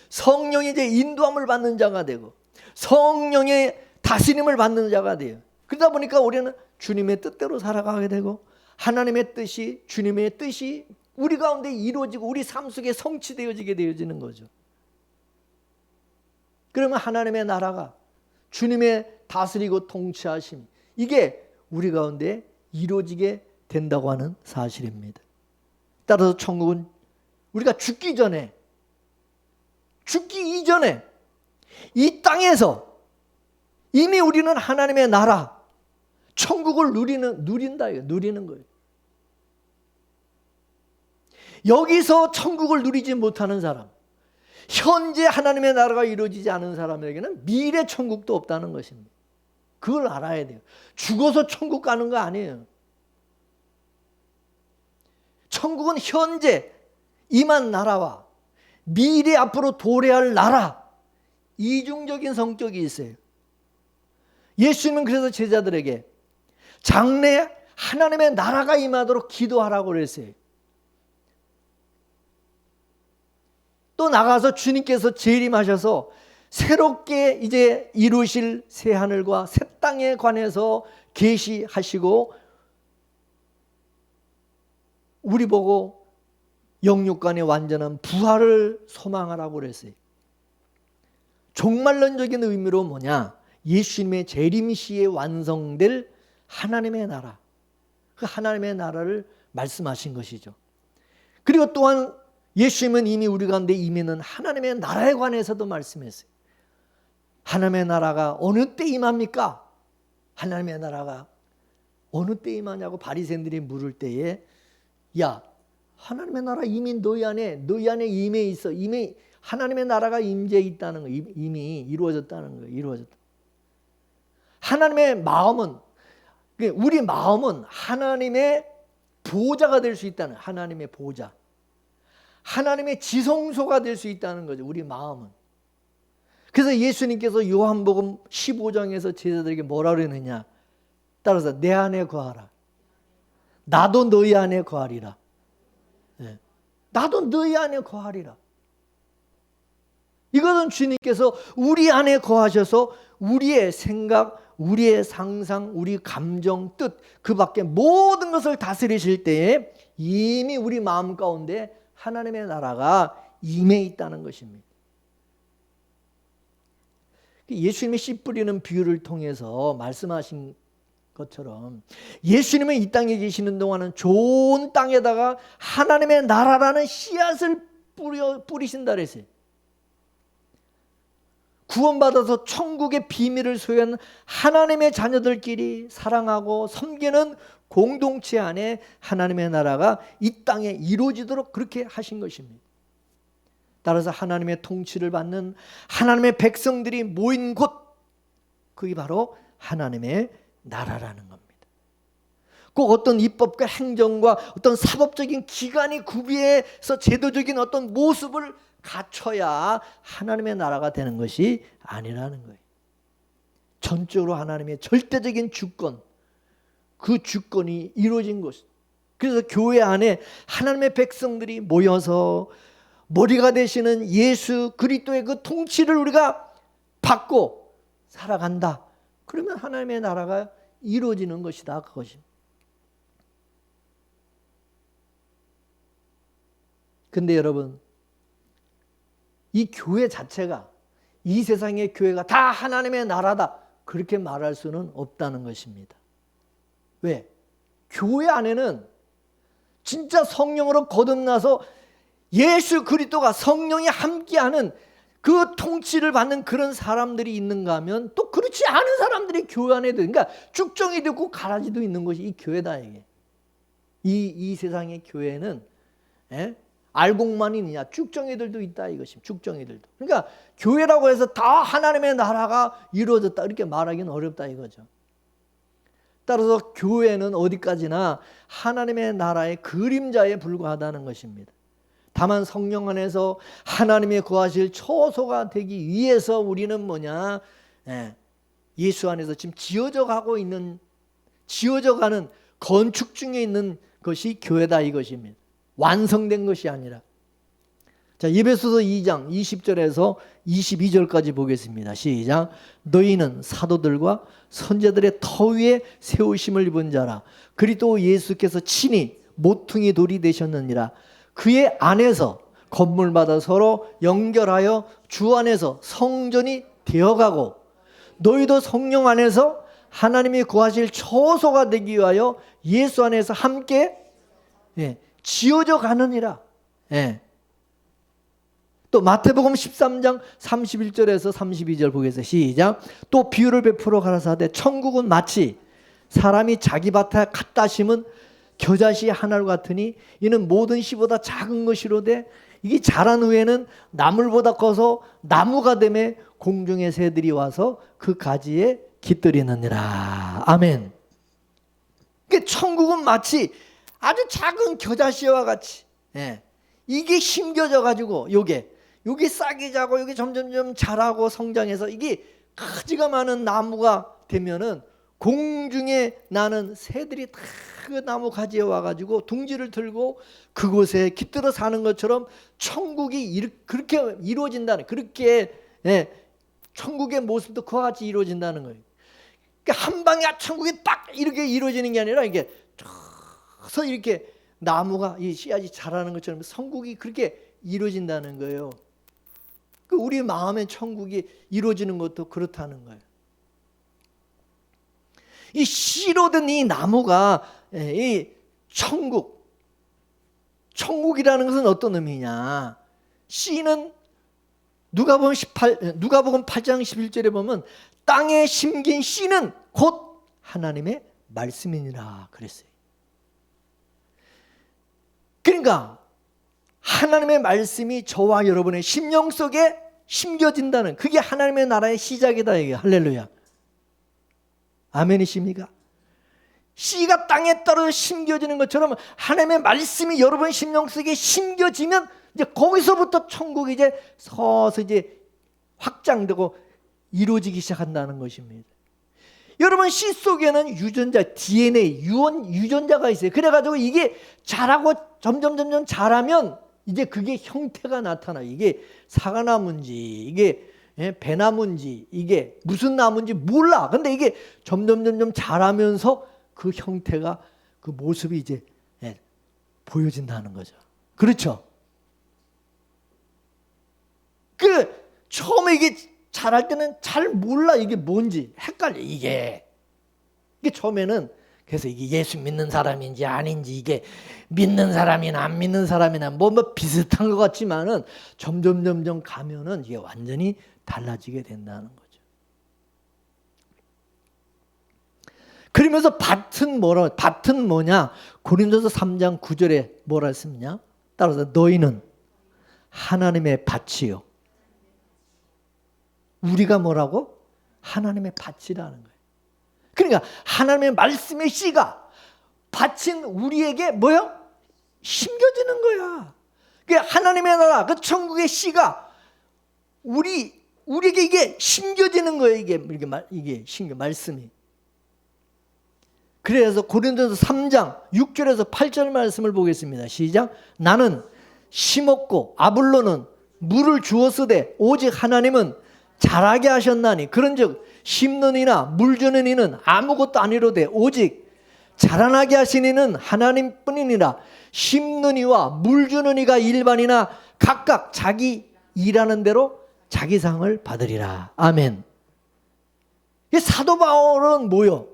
성령이 이제 인도함을 받는 자가 되고 성령의 다스림을 받는 자가 돼요. 그러다 보니까 우리는 주님의 뜻대로 살아가게 되고 하나님의 뜻이, 주님의 뜻이 우리 가운데 이루어지고 우리 삶 속에 성취되어지게 되어지는 거죠. 그러면 하나님의 나라가 주님의 다스리고 통치하심, 이게 우리 가운데 이루어지게 된다고 하는 사실입니다. 따라서 천국은 우리가 죽기 이전에 이 땅에서 이미 우리는 하나님의 나라, 천국을 누리는 거예요. 여기서 천국을 누리지 못하는 사람, 현재 하나님의 나라가 이루어지지 않은 사람에게는 미래 천국도 없다는 것입니다. 그걸 알아야 돼요. 죽어서 천국 가는 거 아니에요. 천국은 현재 임한 나라와 미래 앞으로 도래할 나라, 이중적인 성격이 있어요. 예수님은 그래서 제자들에게 장래에 하나님의 나라가 임하도록 기도하라고 그랬어요. 또 나가서 주님께서 재림하셔서 새롭게 이제 이루실 새 하늘과 새 땅에 관해서 계시하시고 우리 보고 영육간의 완전한 부활을 소망하라고 그랬어요. 종말론적인 의미로 뭐냐? 예수님의 재림 시에 완성될 하나님의 나라, 그 하나님의 나라를 말씀하신 것이죠. 그리고 또한 예수님은 이미 우리 가운데 임하는 하나님의 나라에 관해서도 말씀했어요. 하나님의 나라가 어느 때 임합니까? 하나님의 나라가 어느 때 임하냐고 바리새인들이 물을 때에, 야, 하나님의 나라 이미 너희 안에 임해 있어. 이미 하나님의 나라가 임재 있다는 거, 이미 이루어졌다는 거예요. 이루어졌다. 하나님의 마음은, 우리 마음은 하나님의 보좌가 될 수 있다는, 하나님의 보좌, 하나님의 지성소가 될 수 있다는 거죠. 우리 마음은. 그래서 예수님께서 요한복음 15장에서 제자들에게 뭐라 그랬느냐? 따라서 내 안에 거하라. 나도 너희 안에 거하리라. 네. 나도 너희 안에 거하리라. 이것은 주님께서 우리 안에 거하셔서 우리의 생각, 우리의 상상, 우리 감정, 뜻, 그 밖에 모든 것을 다스리실 때에 이미 우리 마음 가운데 하나님의 나라가 임해 있다는 것입니다. 예수님이 씨 뿌리는 비유를 통해서 말씀하신 것처럼 예수님은 이 땅에 계시는 동안은 좋은 땅에다가 하나님의 나라라는 씨앗을 뿌리신다 그랬어요. 구원받아서 천국의 비밀을 소유한 하나님의 자녀들끼리 사랑하고 섬기는 공동체 안에 하나님의 나라가 이 땅에 이루어지도록 그렇게 하신 것입니다. 따라서 하나님의 통치를 받는 하나님의 백성들이 모인 곳, 그게 바로 하나님의 나라라는 겁니다. 꼭 어떤 입법과 행정과 어떤 사법적인 기관이 구비해서 제도적인 어떤 모습을 갖춰야 하나님의 나라가 되는 것이 아니라는 거예요. 전적으로 하나님의 절대적인 주권, 그 주권이 이루어진 것. 그래서 교회 안에 하나님의 백성들이 모여서 머리가 되시는 예수 그리스도의 그 통치를 우리가 받고 살아간다. 그러면 하나님의 나라가 이루어지는 것이다. 그것입니다. 근데 여러분, 이 교회 자체가, 이 세상의 교회가 다 하나님의 나라다, 그렇게 말할 수는 없다는 것입니다. 왜? 교회 안에는 진짜 성령으로 거듭나서 예수 그리스도가 성령이 함께하는 그 통치를 받는 그런 사람들이 있는가 하면 또 그렇지 않은 사람들이 교회 안에도, 그러니까 쭉정이도 있고 가라지도 있는 것이 이 교회다. 이게 이 세상의 교회는 알곡만 있느냐, 쭉정이들도 있다 이것입니다. 쭉정이들도. 그러니까 교회라고 해서 다 하나님의 나라가 이루어졌다 이렇게 말하기는 어렵다 이거죠. 따라서 교회는 어디까지나 하나님의 나라의 그림자에 불과하다는 것입니다. 다만 성령 안에서 하나님의 거하실 처소가 되기 위해서 우리는 뭐냐, 예수 안에서 지금 지어져 가는 건축 중에 있는 것이 교회다 이것입니다. 완성된 것이 아니라. 자, 에베소서 2장 20절에서 22절까지 보겠습니다. 시작. 너희는 사도들과 선지자들의 터 위에 세우심을 입은 자라. 그리스도 예수께서 친히 모퉁이 돌이 되셨느니라. 그의 안에서 건물마다 서로 연결하여 주 안에서 성전이 되어가고, 너희도 성령 안에서 하나님이 거하실 처소가 되기 위하여 예수 안에서 함께 지어져 가느니라. 또 마태복음 13장 31절에서 32절 보겠습니다. 시작. 또 비유를 베풀어 가라사대 천국은 마치 사람이 자기 밭에 갖다 심은 겨자씨 하나로 같으니 이는 모든 씨보다 작은 것이로되 이게 자란 후에는 나물보다 커서 나무가 되매 공중의 새들이 와서 그 가지에 깃들이느니라. 아멘. 그러니까 천국은 마치 아주 작은 겨자씨와 같이, 이게 심겨져 가지고 요게 싹이 자고 요게 점점점 자라고 성장해서 이게 가지가 많은 나무가 되면은 공중에 나는 새들이 다 그 나무 가지에 와가지고 둥지를 들고 그곳에 깃들어 사는 것처럼 천국이 그렇게 이루어진다는, 그렇게 천국의 모습도 그와 같이 이루어진다는 거예요. 그러니까 한 방에 천국이 딱 이렇게 이루어지는 게 아니라 이게 쫙서 이렇게 나무가 이 씨앗이 자라는 것처럼 천국이 그렇게 이루어진다는 거예요. 우리 마음의 천국이 이루어지는 것도 그렇다는 거예요. 이 씨로 든 이 나무가 이 천국이라는 것은 어떤 의미냐? 씨는 누가복음 8장 11절에 보면 땅에 심긴 씨는 곧 하나님의 말씀이니라 그랬어요. 그러니까 하나님의 말씀이 저와 여러분의 심령 속에 심겨진다는, 그게 하나님의 나라의 시작이다 이게. 할렐루야. 아멘이십니까? 씨가 땅에 떨어져 심겨지는 것처럼 하나님의 말씀이 여러분 심령 속에 심겨지면 이제 거기서부터 천국이 이제 서서 이제 확장되고 이루어지기 시작한다는 것입니다. 여러분 씨 속에는 유전자, DNA, 유전자가 있어요. 그래가지고 이게 자라고 점점 자라면 이제 그게 형태가 나타나요. 이게 사과나무인지 이게 배나무인지 이게 무슨 나무인지 몰라. 근데 이게 점점 자라면서 그 형태가, 그 모습이 이제 보여진다는 거죠. 그렇죠? 처음에 이게 자랄 때는 잘 몰라. 이게 뭔지 헷갈려. 이게 처음에는. 그래서 이게 예수 믿는 사람인지 아닌지, 이게 믿는 사람이나 안 믿는 사람이나 뭐 비슷한 것 같지만은 점점 가면은 이게 완전히 달라지게 된다는 거죠. 그러면서 밭은 뭐냐? 고린도서 3장 9절에 뭐라 했습니까? 따라서 너희는 하나님의 밭이요. 우리가 뭐라고? 하나님의 밭이라는 거예요. 그러니까 하나님의 말씀의 씨가 밭인 우리에게 뭐요? 심겨지는 거야. 그러니까 하나님의 나라, 그 천국의 씨가 우리에게 이게 심겨지는 거예요. 이게 말씀이. 그래서 고린도서 3장 6절에서 8절 말씀을 보겠습니다. 시작. 나는 심었고 아볼로는 물을 주었으되 오직 하나님은 자라게 하셨나니 그런즉 심는 이나 물 주는 이는 아무것도 아니로되 오직 자라나게 하신 이는 하나님뿐이니라. 심는 이와 물 주는 이가 일반이나 각각 자기 일하는 대로 자기 상을 받으리라. 아멘. 사도 바울은 뭐요?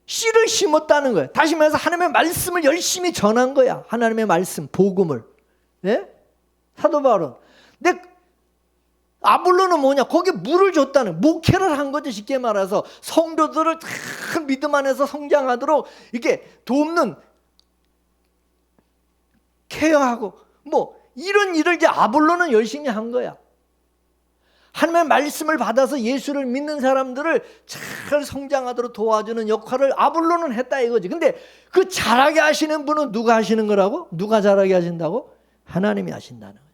씨를 심었다는 거예요. 다시 말해서 하나님의 말씀을 열심히 전한 거야. 하나님의 말씀, 복음을. 네? 사도 바울은. 근데 아볼로는 뭐냐? 거기에 물을 줬다는, 목회를 한 거죠. 쉽게 말해서 성도들을 큰 믿음 안에서 성장하도록 이렇게 돕는, 케어하고 뭐 이런 일을 이제 아볼로는 열심히 한 거야. 하나님의 말씀을 받아서 예수를 믿는 사람들을 잘 성장하도록 도와주는 역할을 아볼로는 했다 이거지. 근데 그 자라게 하시는 분은 누가 하시는 거라고? 누가 자라게 하신다고? 하나님이 하신다는 거예요.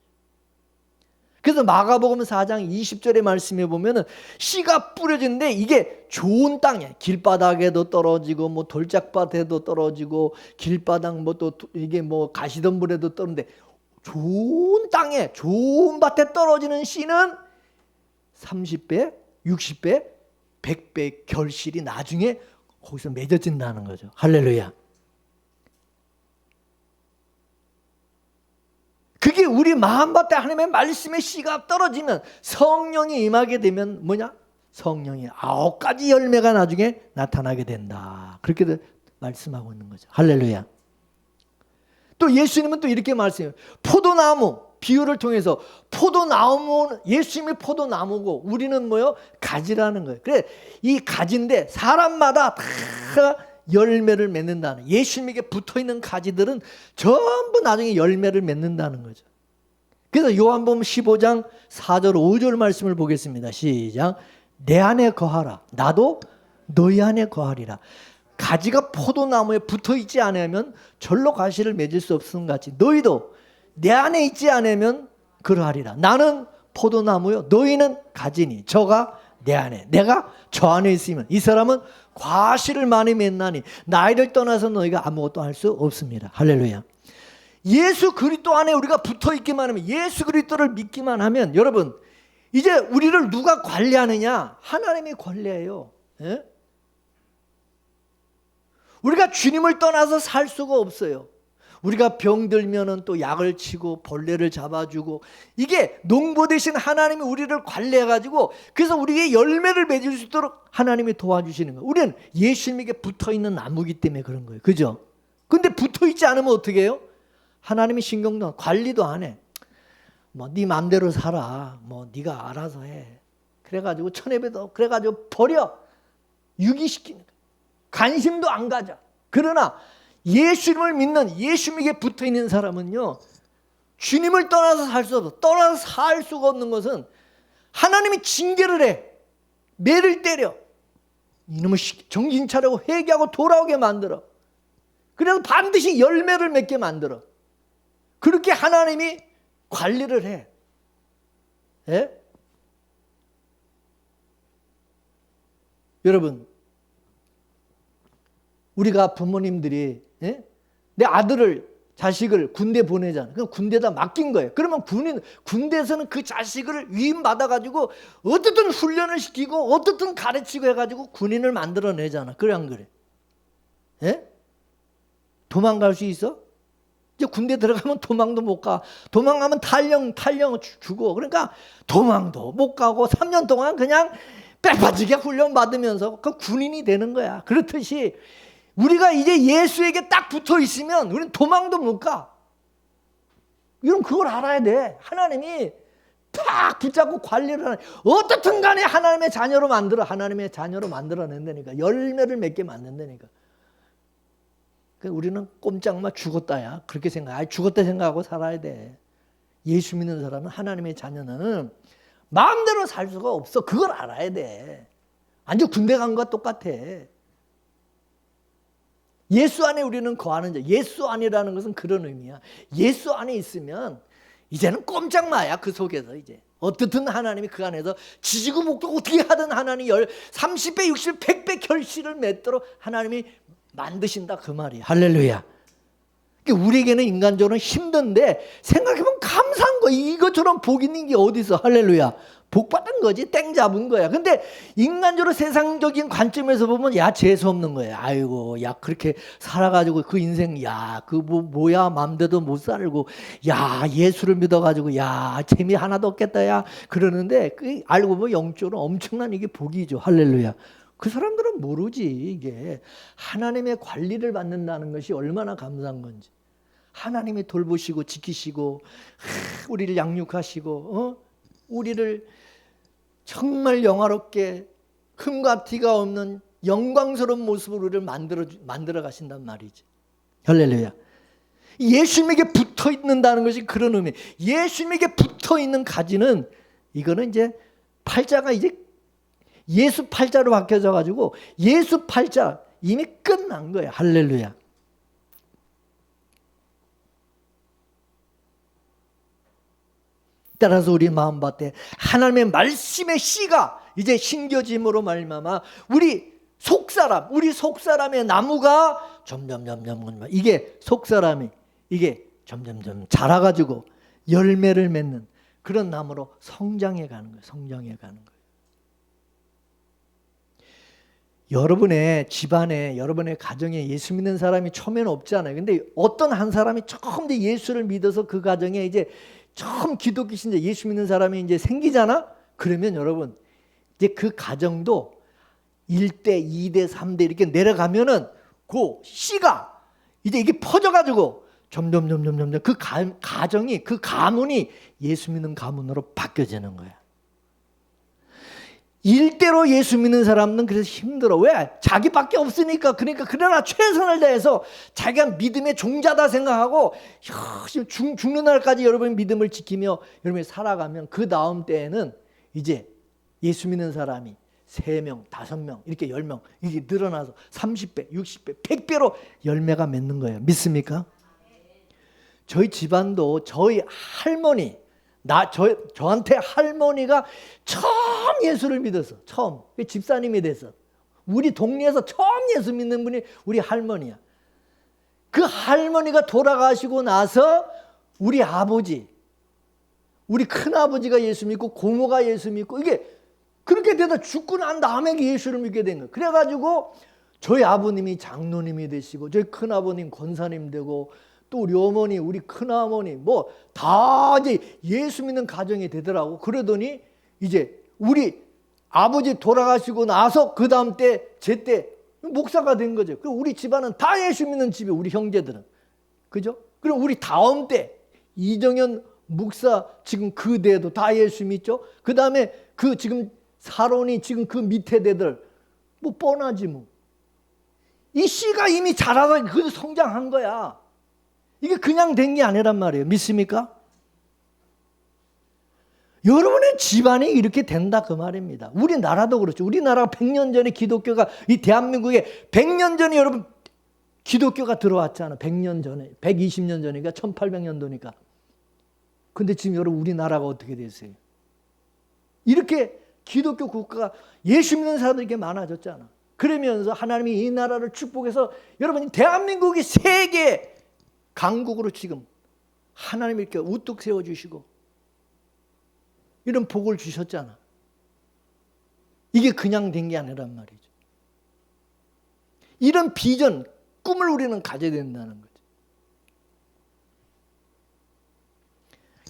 그래서 마가복음 4장 20절의 말씀에 보면은 씨가 뿌려지는데 이게 좋은 땅에 길바닥에도 떨어지고 뭐 돌짝밭에도 떨어지고 길바닥 뭐 또 이게 뭐 가시덤불에도 떨어지는데 좋은 땅에 좋은 밭에 떨어지는 씨는 30배, 60배, 100배 결실이 나중에 거기서 맺어진다는 거죠. 할렐루야. 그게 우리 마음밭에 하나님의 말씀의 씨가 떨어지면 성령이 임하게 되면 뭐냐? 성령이 9가지 열매가 나중에 나타나게 된다. 그렇게 말씀하고 있는 거죠. 할렐루야. 또 예수님은 또 이렇게 말씀해요. 포도나무 비유를 통해서 예수님이 포도나무고 우리는 뭐요? 가지라는 거예요. 그래 이 가지인데 사람마다 다 열매를 맺는다는, 예수님에게 붙어있는 가지들은 전부 나중에 열매를 맺는다는 거죠. 그래서 요한복음 15장 4절 5절 말씀을 보겠습니다. 시작. 내 안에 거하라 나도 너희 안에 거하리라. 가지가 포도나무에 붙어있지 않으면 절로 가시를 맺을 수 없음 같이 너희도 내 안에 있지 않으면 그러하리라. 나는 포도나무요 너희는 가지니 저가 내 안에 내가 저 안에 있으면 이 사람은 과실을 많이 맺나니 나이를 떠나서 너희가 아무것도 할 수 없습니다. 할렐루야. 예수 그리스도 안에 우리가 붙어있기만 하면, 예수 그리스도를 믿기만 하면, 여러분 이제 우리를 누가 관리하느냐? 하나님이 관리해요. 예? 우리가 주님을 떠나서 살 수가 없어요. 우리가 병들면은 또 약을 치고 벌레를 잡아주고, 이게 농부 대신 하나님이 우리를 관리해가지고 그래서 우리에게 열매를 맺을 수 있도록 하나님이 도와주시는 거예요. 우리는 예수님에게 붙어있는 나무기 때문에 그런 거예요. 그죠? 근데 붙어있지 않으면 어떻게 해요? 하나님이 신경도 안, 관리도 안 해. 뭐 네 맘대로 살아. 뭐 네가 알아서 해. 그래가지고 천혜배도 그래가지고 버려. 유기시키는 거예요. 관심도 안 가져. 그러나 예수님을 믿는, 예수님에게 붙어있는 사람은요, 주님을 떠나서 살 수 없어. 떠나서 살 수가 없는 것은 하나님이 징계를 해. 매를 때려. 이놈을 정신 차리고 회개하고 돌아오게 만들어. 그래서 반드시 열매를 맺게 만들어. 그렇게 하나님이 관리를 해. 예? 여러분, 우리가 부모님들이 내 아들을, 자식을 군대 보내잖아. 그럼 군대에다 맡긴 거예요. 그러면 군대에서는 그 자식을 위임받아가지고 어떻든 훈련을 시키고 어떻든 가르치고 해가지고 군인을 만들어내잖아. 그래 안 그래? 예? 도망갈 수 있어? 이제 군대 들어가면 도망도 못 가. 도망가면 탈영 주고. 그러니까 도망도 못 가고 3년 동안 그냥 빼빠지게 훈련 받으면서 그 군인이 되는 거야. 그렇듯이 우리가 이제 예수에게 딱 붙어 있으면 우리는 도망도 못 가. 이런 그걸 알아야 돼. 하나님이 탁 붙잡고 관리를 하는, 어떻든 간에 하나님의 자녀로 만들어낸다니까. 열매를 맺게 만든다니까. 우리는 꼼짝마 죽었다야 그렇게 생각해. 죽었다 생각하고 살아야 돼. 예수 믿는 사람은, 하나님의 자녀는 마음대로 살 수가 없어. 그걸 알아야 돼. 완전 군대 간 것과 똑같아. 예수 안에 우리는 거하는 자. 예수 안이라는 것은 그런 의미야. 예수 안에 있으면 이제는 꼼짝마야. 그 속에서 이제 어떻든 하나님이 그 안에서 지지고 볶고 어떻게 하든 하나님이 30배, 60배, 100배 결실을 맺도록 하나님이 만드신다, 그 말이야. 할렐루야. 우리에게는 인간적으로 힘든데 생각해보면 감사한 거야. 이것처럼 복 있는 게 어디 있어. 할렐루야. 복 받은 거지. 땡 잡은 거야. 근데 인간적으로 세상적인 관점에서 보면 야, 재수없는 거야. 아이고, 야, 그렇게 살아가지고 그 인생, 야, 그 뭐야, 맘대로 못 살고, 야, 예수를 믿어가지고, 야, 재미 하나도 없겠다, 야, 그러는데 알고 보면 영적으로 엄청난 이게 복이죠. 할렐루야. 그 사람들은 모르지. 이게 하나님의 관리를 받는다는 것이 얼마나 감사한 건지. 하나님이 돌보시고 지키시고 우리를 양육하시고 우리를 정말 영화롭게 흠과 티가 없는 영광스러운 모습으로 우리를 만들어 가신단 말이지. 할렐루야. 예수님에게 붙어 있는다는 것이 그런 의미. 예수님에게 붙어 있는 가지는, 이거는 이제 팔자가 이제 예수 팔자로 바뀌어져 가지고 예수 팔자 이미 끝난 거예요. 할렐루야. 따라서 우리 마음밭에 하나님의 말씀의 씨가 이제 심겨짐으로 말미암아 우리 속사람의 나무가 점점 이게 속사람이 이게 점점 자라가지고 열매를 맺는 그런 나무로 성장해 가는 거예요. 성장해 가는 거예요. 여러분의 집안에, 여러분의 가정에 예수 믿는 사람이 처음에는 없잖아요. 근데 어떤 한 사람이 처음 이제 예수를 믿어서 그 가정에 이제 처음 기독교 신자 예수 믿는 사람이 이제 생기잖아? 그러면 여러분, 이제 그 가정도 1대, 2대, 3대 이렇게 내려가면은 그 씨가 이제 이게 퍼져가지고 점점 그 가정이, 그 가문이 예수 믿는 가문으로 바뀌어지는 거야. 일대로 예수 믿는 사람은 그래서 힘들어. 왜? 자기밖에 없으니까. 그러나 최선을 다해서 자기가 믿음의 종자다 생각하고 죽는 날까지 여러분의 믿음을 지키며 여러분이 살아가면 그 다음 때에는 이제 예수 믿는 사람이 3명, 5명, 이렇게 10명 이게 늘어나서 30배, 60배, 100배로 열매가 맺는 거예요. 믿습니까? 저희 집안도 저희 할머니, 저한테 할머니가 처음 예수를 믿었어. 처음. 집사님이 됐어. 우리 동네에서 처음 예수 믿는 분이 우리 할머니야. 그 할머니가 돌아가시고 나서 우리 아버지, 우리 큰아버지가 예수 믿고 고모가 예수 믿고 이게 그렇게 되다 죽고 난 다음에 예수를 믿게 된 거예요. 그래가지고 저희 아버님이 장로님이 되시고 저희 큰아버님 권사님 되고 또 우리 어머니, 우리 큰어머니 뭐 다 이제 예수 믿는 가정이 되더라고. 그러더니 이제 우리 아버지 돌아가시고 나서 그 다음 때, 제 때 목사가 된 거죠. 그리고 우리 집안은 다 예수 믿는 집이 우리 형제들은. 그죠? 그럼 우리 다음 때 이정현 목사 지금 그 대도 다 예수 믿죠? 그 다음에 그 지금 사론이 지금 그 밑에 대들 뭐 뻔하지 뭐. 이 씨가 이미 자라서 그 성장한 거야. 이게 그냥 된 게 아니란 말이에요. 믿습니까? 여러분의 집안이 이렇게 된다 그 말입니다. 우리나라도 그렇죠. 우리나라가 100년 전에 기독교가 이 대한민국에 100년 전에 여러분 기독교가 들어왔잖아. 100년 전에 120년 전이니까 1800년도니까. 근데 지금 여러분 우리나라가 어떻게 됐어요? 이렇게 기독교 국가가 예수 믿는 사람들이 이렇게 많아졌잖아. 그러면서 하나님이 이 나라를 축복해서 여러분 대한민국이 세계 강국으로 지금 하나님이 이렇게 우뚝 세워주시고 이런 복을 주셨잖아. 이게 그냥 된 게 아니란 말이죠. 이런 비전, 꿈을 우리는 가져야 된다는 거죠.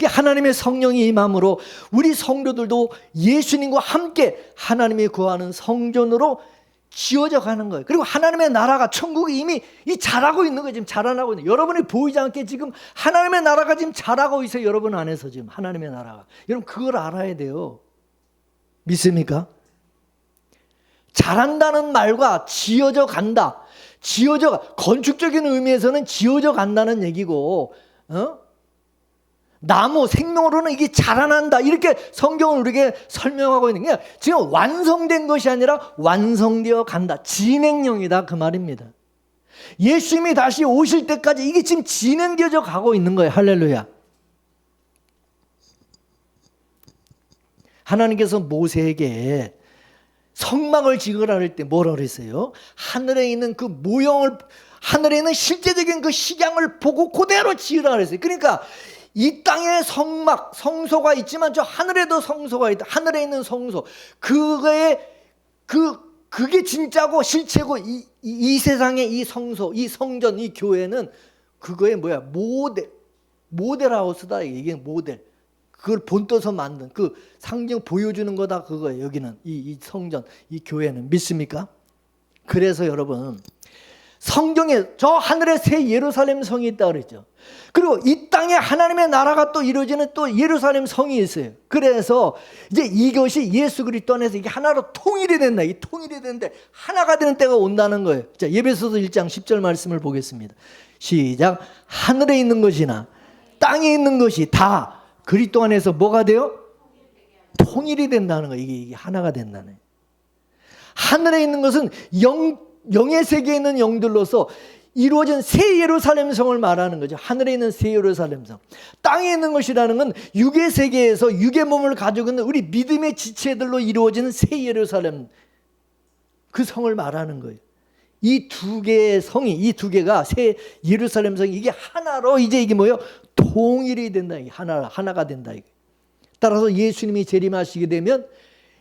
하나님의 성령이 임함으로 우리 성도들도 예수님과 함께 하나님이 구하는 성전으로 지어져 가는 거예요. 그리고 하나님의 나라가, 천국이 이미 자라고 있는 거예요. 지금 자라나고 있는 거예요. 여러분이 보이지 않게 지금 하나님의 나라가 지금 자라고 있어요. 여러분 안에서 지금 하나님의 나라가. 여러분 그걸 알아야 돼요. 믿습니까? 자란다는 말과 지어져 간다. 건축적인 의미에서는 지어져 간다는 얘기고, 나무, 생명으로는 이게 자라난다. 이렇게 성경은 우리에게 설명하고 있는 게 지금 완성된 것이 아니라 완성되어 간다. 진행형이다. 그 말입니다. 예수님이 다시 오실 때까지 이게 지금 진행되어져 가고 있는 거예요. 할렐루야. 하나님께서 모세에게 성막을 지으라 할 때 뭐라 그랬어요? 하늘에 있는 그 모형을, 하늘에 있는 실제적인 그 식양을 보고 그대로 지으라 그랬어요. 그러니까 이 땅에 성막, 성소가 있지만 저 하늘에도 성소가 있다. 하늘에 있는 성소. 그게 진짜고 실체고 이 세상의 이 성소, 이 성전, 이 교회는 그거의 모델하우스다. 이게 모델. 그걸 본떠서 만든 그 상징 보여주는 거다. 그거예요. 여기는 이 성전, 이 교회는. 믿습니까? 그래서 여러분, 성경에 저 하늘에 새 예루살렘 성이 있다 그랬죠. 그리고 이 땅에 하나님의 나라가 또 이루어지는 또 예루살렘 성이 있어요. 그래서 이제 이것이 예수 그리스도 안에서 이게 하나로 통일이 된다. 이 통일이 되는데 하나가 되는 때가 온다는 거예요. 자, 에베소서 1장 10절 말씀을 보겠습니다. 시작. 하늘에 있는 것이나 땅에 있는 것이 다 그리스도 안에서 뭐가 돼요? 통일이 된다는 거예요. 이게 하나가 된다는 거예요. 하늘에 있는 것은 영의 세계에 있는 영들로서 이루어진 새 예루살렘 성을 말하는 거죠. 하늘에 있는 새 예루살렘 성. 땅에 있는 것이라는 건 육의 세계에서 육의 몸을 가지고 있는 우리 믿음의 지체들로 이루어지는 새 예루살렘, 그 성을 말하는 거예요. 이 두 개의 성이, 이 두 개가 새 예루살렘 성이 이게 하나로 이제 이게 뭐예요? 통일이 된다. 하나가 된다. 따라서 예수님이 재림하시게 되면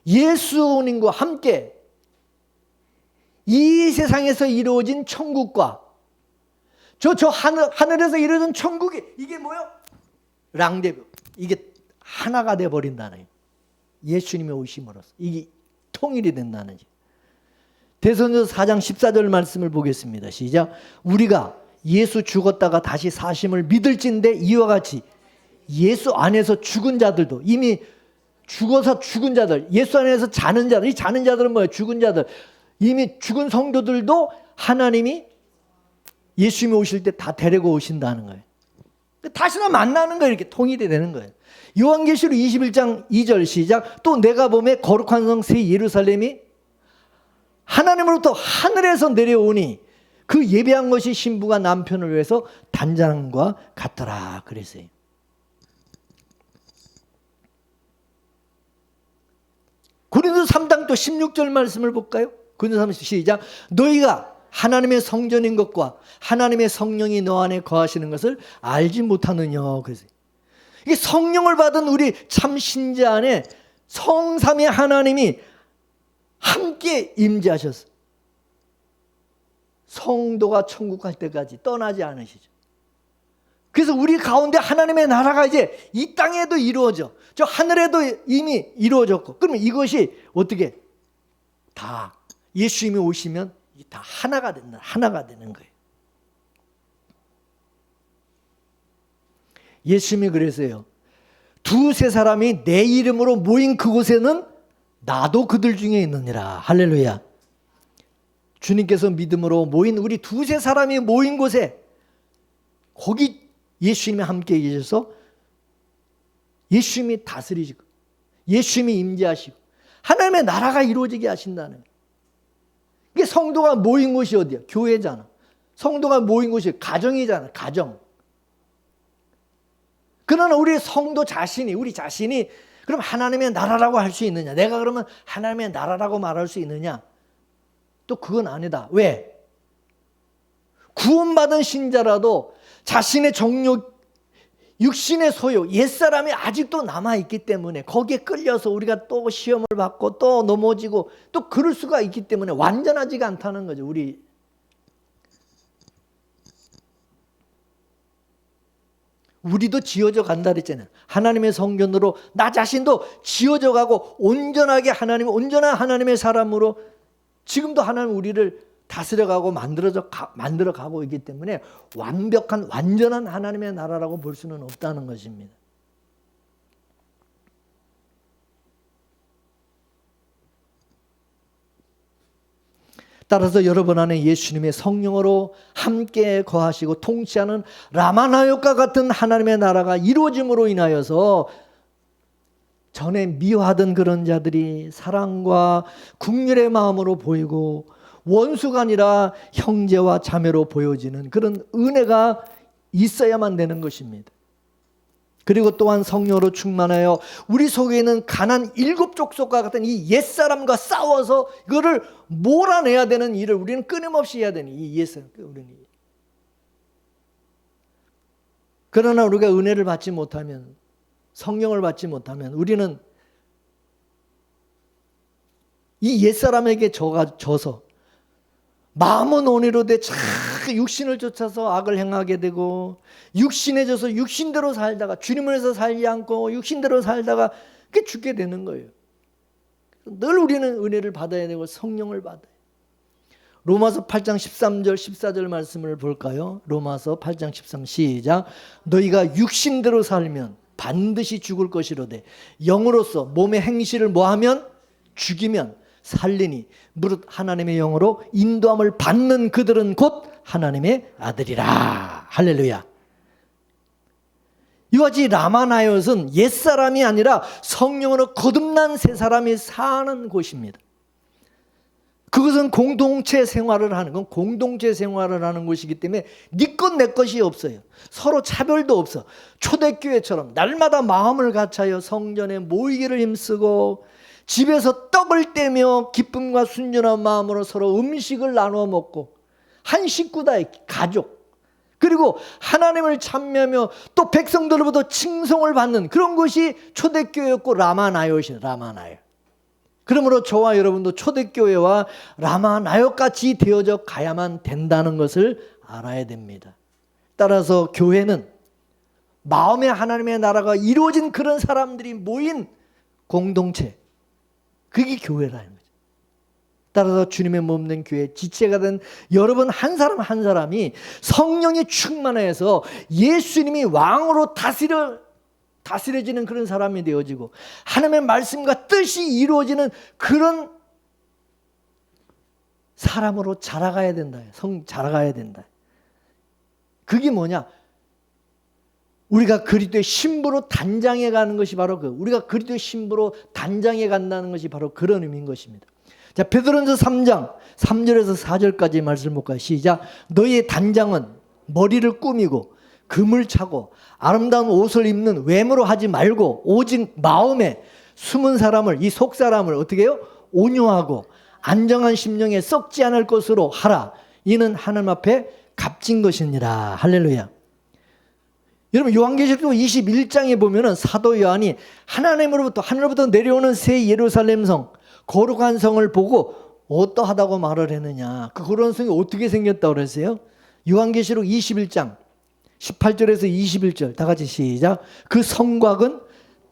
예수님과 함께 이 세상에서 이루어진 천국과 하늘에서 이루어진 천국이 이게 뭐예요? 랑데뷰. 이게 하나가 돼버린다는, 예수님이 오심으로써 이게 통일이 된다는. 대선전서 4장 14절 말씀을 보겠습니다. 시작. 우리가 예수 죽었다가 다시 사심을 믿을진데 이와 같이 예수 안에서 죽은 자들도, 이미 죽어서 죽은 자들, 예수 안에서 자는 자들, 이 자는 자들은 뭐예요? 죽은 자들, 이미 죽은 성도들도 하나님이 예수님이 오실 때 다 데리고 오신다는 거예요. 다시는 만나는 거예요. 이렇게 통일이 되는 거예요. 요한계시록 21장 2절 시작. 또 내가 보매 거룩한 성 새 예루살렘이 하나님으로부터 하늘에서 내려오니 그 예배한 것이 신부가 남편을 위해서 단장과 같더라 그랬어요. 고린도서 3장 또 16절 말씀을 볼까요? 고린도서 3장 시작. 너희가 하나님의 성전인 것과 하나님의 성령이 너 안에 거하시는 것을 알지 못하느냐 그랬어요. 이게 성령을 받은 우리 참 신자 안에 성삼위 하나님이 함께 임재하셨어요. 성도가 천국 갈 때까지 떠나지 않으시죠. 그래서 우리 가운데 하나님의 나라가 이제 이 땅에도 이루어져, 저 하늘에도 이미 이루어졌고, 그러면 이것이 어떻게 다 예수님이 오시면 다 하나가 된다, 하나가 되는 거예요. 예수님이 그래서요, 두세 사람이 내 이름으로 모인 그곳에는 나도 그들 중에 있느니라. 할렐루야. 주님께서 믿음으로 모인 우리 두세 사람이 모인 곳에 거기 예수님이 함께 계셔서 예수님이 다스리시고 예수님이 임재하시고 하나님의 나라가 이루어지게 하신다는 거예요. 이게 성도가 모인 곳이 어디야? 교회잖아. 성도가 모인 곳이 가정이잖아. 가정. 그러나 우리 성도 자신이, 우리 자신이 그럼 하나님의 나라라고 할 수 있느냐? 내가 그러면 하나님의 나라라고 말할 수 있느냐? 또 그건 아니다. 왜? 구원받은 신자라도 자신의 정욕, 육신의 소욕, 옛사람이 아직도 남아있기 때문에 거기에 끌려서 우리가 또 시험을 받고 또 넘어지고 또 그럴 수가 있기 때문에 완전하지가 않다는 거죠. 우리도 지어져 간다 그랬잖아요. 하나님의 성전으로 나 자신도 지어져 가고 온전하게 온전한 하나님의 사람으로 지금도 하나님 우리를 다스려가고 만들어가고 있기 때문에 완벽한 완전한 하나님의 나라라고 볼 수는 없다는 것입니다. 따라서 여러분 안에 예수님의 성령으로 함께 거하시고 통치하는 라마나역과 같은 하나님의 나라가 이루어짐으로 인하여서 전에 미워하던 그런 자들이 사랑과 긍휼의 마음으로 보이고 원수가 아니라 형제와 자매로 보여지는 그런 은혜가 있어야만 되는 것입니다. 그리고 또한 성령으로 충만하여 우리 속에 있는 가난 7 족속과 같은 이 옛사람과 싸워서 이거를 몰아내야 되는 일을 우리는 끊임없이 해야 되는 이 옛사람. 그러나 우리가 은혜를 받지 못하면, 성령을 받지 못하면 우리는 이 옛사람에게 져서 마음은 온유로 돼 자꾸 육신을 쫓아서 악을 행하게 되고, 육신에 져서 육신대로 살다가 주님을 위해서 살지 않고 육신대로 살다가 그게 죽게 되는 거예요. 늘 우리는 은혜를 받아야 되고 성령을 받아야 돼요. 로마서 8장 13절 14절 말씀을 볼까요? 로마서 8장 13 시작. 너희가 육신대로 살면 반드시 죽을 것이로되 영으로서 몸의 행실을 뭐하면 죽이면 살리니 무릇 하나님의 영으로 인도함을 받는 그들은 곧 하나님의 아들이라. 할렐루야. 이같이 라마나이옷은 옛사람이 아니라 성령으로 거듭난 새 사람이 사는 곳입니다. 그것은 공동체 생활을 하는 건 공동체 생활을 하는 곳이기 때문에 네 것 내 것이 없어요. 서로 차별도 없어. 초대교회처럼 날마다 마음을 같이하여 성전에 모이기를 힘쓰고 집에서 떡을 떼며 기쁨과 순전한 마음으로 서로 음식을 나누어 먹고 한 식구다, 가족. 그리고 하나님을 찬미하며 또 백성들로부터 칭송을 받는 그런 것이 초대교회였고 라마나이옷이에요. 라마나이옷. 그러므로 저와 여러분도 초대교회와 라마나이옷같이 되어져 가야만 된다는 것을 알아야 됩니다. 따라서 교회는 마음의 하나님의 나라가 이루어진 그런 사람들이 모인 공동체, 그게 교회라는 거죠. 따라서 주님의 몸 된 교회 지체가 된 여러분 한 사람 한 사람이 성령이 충만해서 예수님이 왕으로 다스려지는 그런 사람이 되어지고 하나님의 말씀과 뜻이 이루어지는 그런 사람으로 자라가야 된다. 자라가야 된다. 그게 뭐냐? 우리가 그리스도의 신부로 단장해 가는 것이 바로 우리가 그리스도의 신부로 단장해 간다는 것이 바로 그런 의미인 것입니다. 자, 베드로전서 3장 3절에서 4절까지 말씀을 볼까요? 시작. 너희의 단장은 머리를 꾸미고 금을 차고 아름다운 옷을 입는 외모로 하지 말고 오직 마음에 숨은 사람을, 이 속 사람을 어떻게 해요? 온유하고 안정한 심령에 썩지 않을 것으로 하라. 이는 하나님 앞에 값진 것이니라. 할렐루야. 여러분 요한계시록 21장에 보면은 사도 요한이 하늘로부터 내려오는 새 예루살렘 성, 거룩한 성을 보고 어떠하다고 말을 했느냐. 그 거룩한 성이 어떻게 생겼다고 그랬어요? 요한계시록 21장 18절에서 21절 다 같이 시작. 그 성곽은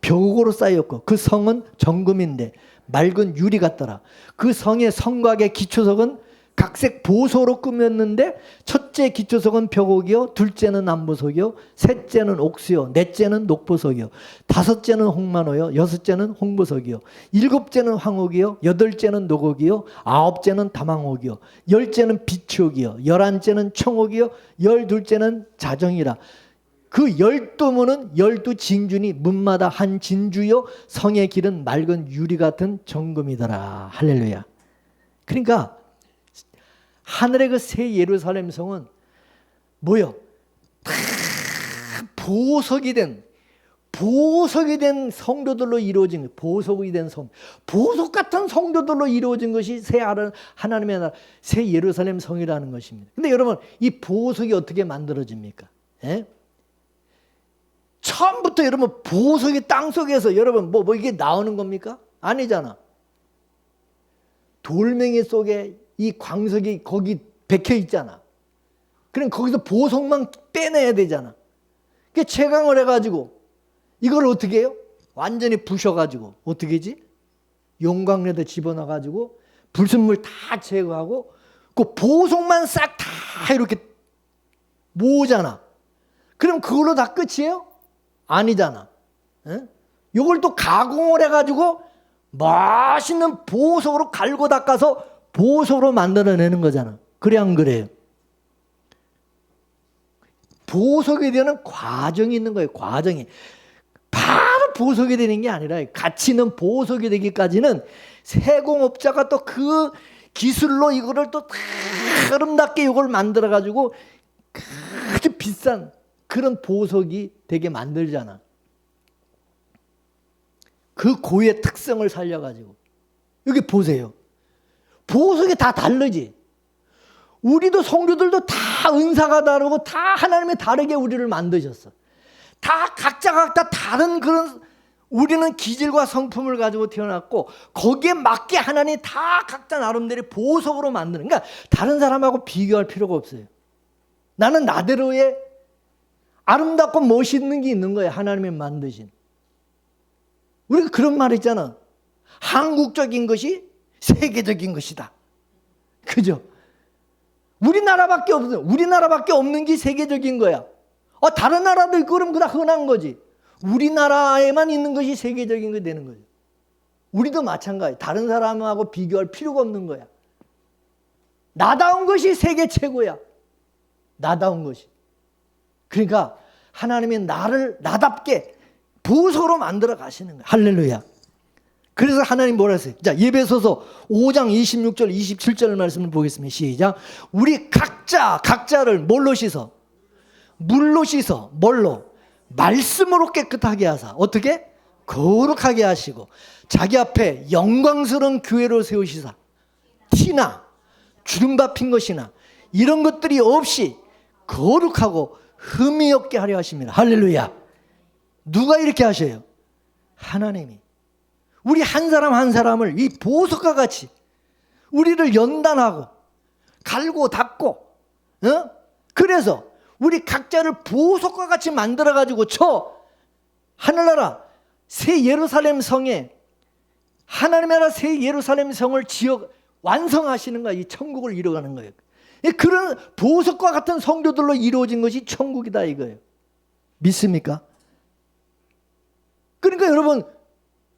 벽으로 쌓였고 그 성은 정금인데 맑은 유리 같더라. 그 성의 성곽의 기초석은 각색 보소로 꾸몄는데 첫째 기초석은 벽옥이요, 둘째는 남보석이요, 셋째는 옥수요, 넷째는 녹보석이요, 다섯째는 홍만호요, 여섯째는 홍보석이요, 일곱째는 황옥이요, 여덟째는 녹옥이요, 아홉째는 다망옥이요, 열째는 비치옥이요, 열한째는 청옥이요, 열둘째는 자정이라. 그 12문은 12진주니 문마다 한 진주요, 성의 길은 맑은 유리 같은 정금이더라. 할렐루야. 그러니까 하늘의 그 새 예루살렘 성은 뭐요? 다 보석이 된 성도들로 이루어진 거예요. 보석이 된 성, 보석 같은 성도들로 이루어진 것이 새 하나님의 나라, 새 예루살렘 성이라는 것입니다. 근데 여러분 이 보석이 어떻게 만들어집니까? 예? 처음부터 여러분 보석이 땅속에서 여러분 뭐 이게 나오는 겁니까? 아니잖아. 돌멩이 속에 이 광석이 거기 박혀 있잖아. 그럼 거기서 보석만 빼내야 되잖아. 그게 채광을 해가지고 이걸 어떻게 해요? 완전히 부셔가지고 어떻게 하지? 용광로에다 집어넣어가지고 불순물 다 제거하고 그 보석만 싹 다 이렇게 모으잖아. 그럼 그걸로 다 끝이에요? 아니잖아. 이걸 또 가공을 해가지고 맛있는 보석으로 갈고 닦아서 보석으로 만들어내는 거잖아. 그래 안 그래요? 보석이 되는 과정이 있는 거예요. 과정이. 바로 보석이 되는 게 아니라 가치 있는 보석이 되기까지는 세공업자가 또 그 기술로 이거를 또 아름답게 이걸 만들어 가지고 아주 비싼 그런 보석이 되게 만들잖아. 그 고유의 특성을 살려가지고. 여기 보세요. 보석이 다 다르지. 우리도 성도들도 다 은사가 다르고 다 하나님이 다르게 우리를 만드셨어. 다 각자 다른 그런 우리는 기질과 성품을 가지고 태어났고 거기에 맞게 하나님이 다 각자 나름대로 보석으로 만드는. 그러니까 다른 사람하고 비교할 필요가 없어요. 나는 나대로의 아름답고 멋있는 게 있는 거예요. 하나님이 만드신. 우리가 그런 말 있잖아. 한국적인 것이 세계적인 것이다. 그죠? 우리나라밖에 없어요. 우리나라밖에 없는 게 세계적인 거야. 다른 나라도 있고 그럼 그다 흔한 거지. 우리나라에만 있는 것이 세계적인 게 되는 거죠. 우리도 마찬가지. 다른 사람하고 비교할 필요가 없는 거야. 나다운 것이 세계 최고야. 나다운 것이. 그러니까 하나님이 나를 나답게 보석으로 만들어 가시는 거야. 할렐루야. 그래서 하나님 뭐라 했어요? 자, 에베소서 5장 26절 27절 말씀을 보겠습니다. 시작. 우리 각자를 뭘로 씻어? 물로 씻어. 뭘로? 말씀으로 깨끗하게 하사. 어떻게? 거룩하게 하시고 자기 앞에 영광스러운 교회로 세우시사. 티나 주름 밟힌 것이나 이런 것들이 없이 거룩하고 흠이 없게 하려 하십니다. 할렐루야. 누가 이렇게 하셔요? 하나님이. 우리 한 사람 한 사람을 이 보석과 같이 우리를 연단하고 갈고 닦고 그래서 우리 각자를 보석과 같이 만들어가지고 저 하늘나라 새 예루살렘 성에 하나님의 나라 새 예루살렘 성을 지어 완성하시는 거야. 이 천국을 이뤄가는 거예요. 그런 보석과 같은 성도들로 이루어진 것이 천국이다 이거예요. 믿습니까? 그러니까 여러분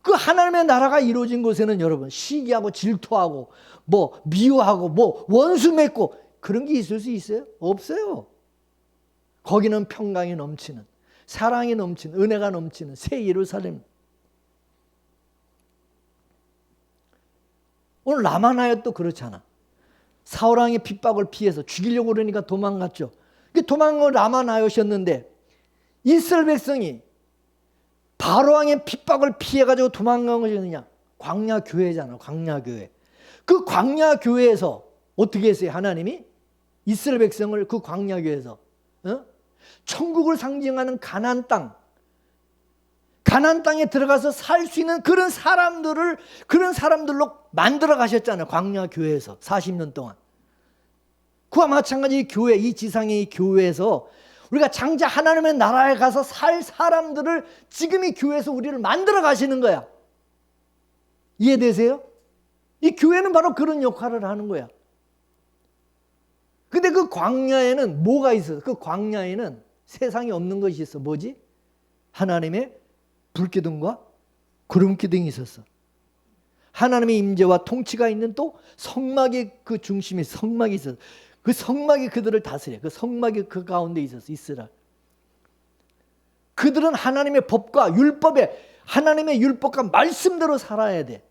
그 하나님의 나라가 이루어진 곳에는 여러분 시기하고 질투하고 뭐 미워하고 뭐 원수 맺고 그런 게 있을 수 있어요? 없어요. 거기는 평강이 넘치는 사랑이 넘치는 은혜가 넘치는 새 예루살렘. 오늘 라마나였도 그렇잖아. 사울왕의 핍박을 피해서 죽이려고 그러니까 도망갔죠. 도망간 라마나였었는데 이스라엘 백성이 바로왕의 핍박을 피해가지고 도망간 것이 어느냐? 광야교회잖아. 광야교회. 그 광야교회에서 어떻게 했어요? 하나님이 이스라엘 백성을 그 광야교회에서 천국을 상징하는 가나안 땅에 들어가서 살 수 있는 그런 사람들로 만들어 가셨잖아요. 광야교회에서 40년 동안. 그와 마찬가지 교회, 이 지상의 이 교회에서 우리가 장차 하나님의 나라에 가서 살 사람들을 지금 이 교회에서 우리를 만들어 가시는 거야. 이해되세요? 이 교회는 바로 그런 역할을 하는 거야. 근데 그 광야에는 뭐가 있어? 그 광야에는 세상에 없는 것이 있어. 뭐지? 하나님의 불기둥과 구름기둥이 있었어. 하나님의 임재와 통치가 있는 또 성막의 그 중심에 성막이 있었어. 그 성막이 그들을 다스려. 그 성막이 그 가운데 있었어. 이스라엘. 그들은 하나님의 법과 율법에 하나님의 율법과 말씀대로 살아야 돼.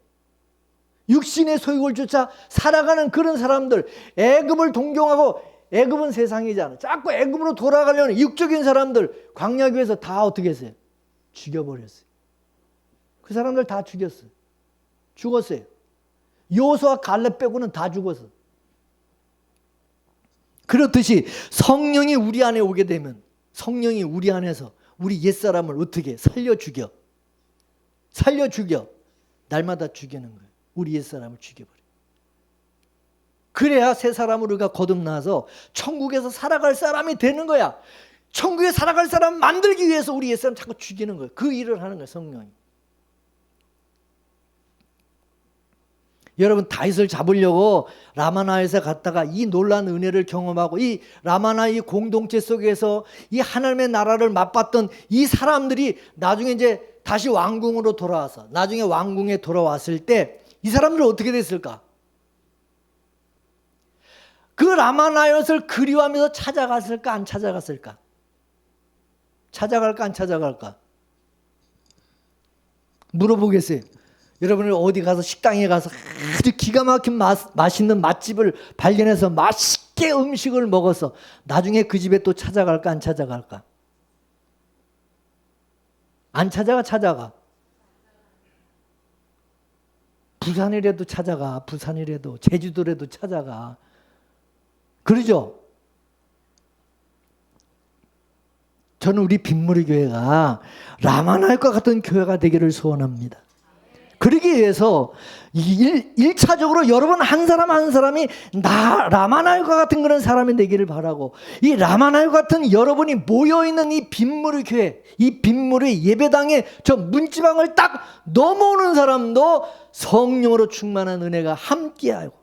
육신의 소욕을 쫓아 살아가는 그런 사람들, 애굽을 동경하고 애굽은 세상이잖아. 자꾸 애굽으로 돌아가려는 육적인 사람들 광야교에서 다 어떻게 했어요? 죽여버렸어요. 그 사람들 다 죽였어요. 죽었어요. 여호수아 갈렙 빼고는 다 죽었어. 그렇듯이 성령이 우리 안에 오게 되면 성령이 우리 안에서 우리 옛사람을 어떻게 살려 죽여. 날마다 죽이는 거예요. 우리 옛사람을 죽여버려. 그래야 새 사람으로 우리가 거듭나서 천국에서 살아갈 사람이 되는 거야. 천국에 살아갈 사람 만들기 위해서 우리 옛사람 자꾸 죽이는 거예요. 그 일을 하는 거예요. 성령이. 여러분 다윗을 잡으려고 라마나이에 갔다가 이 놀라운 은혜를 경험하고 이 라마나이 공동체 속에서 이 하나님의 나라를 맛봤던 이 사람들이 나중에 이제 다시 왕궁으로 돌아와서 나중에 왕궁에 돌아왔을 때 이 사람들은 어떻게 됐을까? 그 라마나이엇을 그리워하면서 찾아갔을까 안 찾아갔을까? 찾아갈까 안 찾아갈까? 물어보겠어요. 여러분이 어디 가서 식당에 가서 아주 기가 막힌 맛있는 맛집을 발견해서 맛있게 음식을 먹어서 나중에 그 집에 또 찾아갈까 안 찾아갈까? 안 찾아가. 부산이라도 찾아가. 부산이라도 제주도라도 찾아가. 그러죠? 저는 우리 빗물의 교회가 라마나이과 같은 교회가 되기를 소원합니다. 그러기 위해서 1차적으로 여러분 한 사람 한 사람이 라마나이과 같은 그런 사람이 되기를 바라고, 이 라마나이과 같은 여러분이 모여있는 이 빗물의 교회, 이 빗물의 예배당에 저 문지방을 딱 넘어오는 사람도 성령으로 충만한 은혜가 함께하고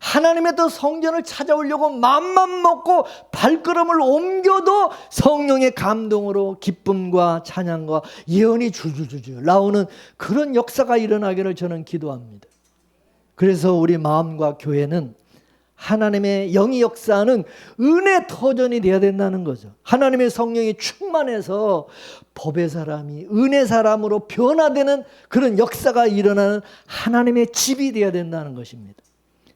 하나님의 또 성전을 찾아오려고 마음만 먹고 발걸음을 옮겨도 성령의 감동으로 기쁨과 찬양과 예언이 줄줄줄줄 나오는 그런 역사가 일어나기를 저는 기도합니다. 그래서 우리 마음과 교회는 하나님의 영이 역사하는 은혜 터전이 되어야 된다는 거죠. 하나님의 성령이 충만해서 법의 사람이 은혜 사람으로 변화되는 그런 역사가 일어나는 하나님의 집이 되어야 된다는 것입니다.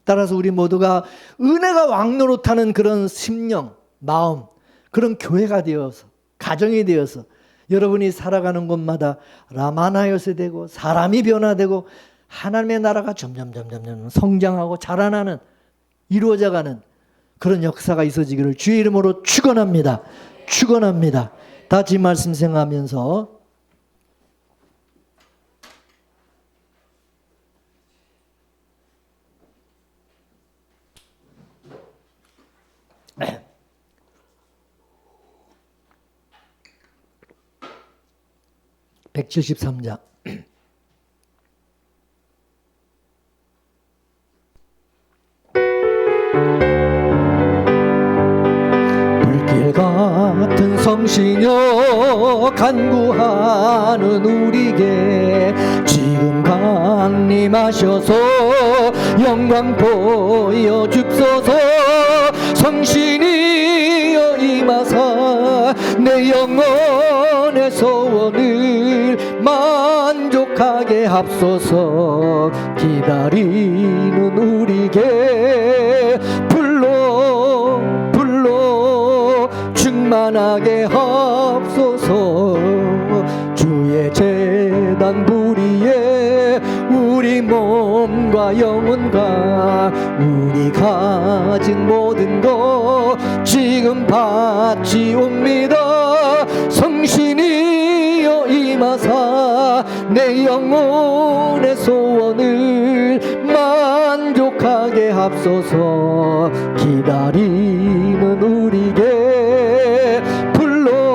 따라서 우리 모두가 은혜가 왕노릇하는 그런 심령, 마음, 그런 교회가 되어서, 가정이 되어서 여러분이 살아가는 곳마다 라마나이엇이 되고 사람이 변화되고 하나님의 나라가 점점 성장하고 자라나는, 이루어져가는 그런 역사가 있어지기를 주의 이름으로 축원합니다. 축원합니다. 다 같이 말씀 생각하면서 (173장) 불길 같은 성신여 간구하는 우리에게 지금 강림하셔서 영광 보여줍소서. 성신이여 임하사 내 영혼의 소원을 만족하게 합소서. 기다리는 우리에게 불러 충만하게 합소서. 주의 제단 부리에 우리 몸과 영혼과 우리 가진 모든 것 지금 바치옵니다. 성신이여 임하사 내 영혼의 소원을 만족하게 합소서. 기다리는 우리에게 불러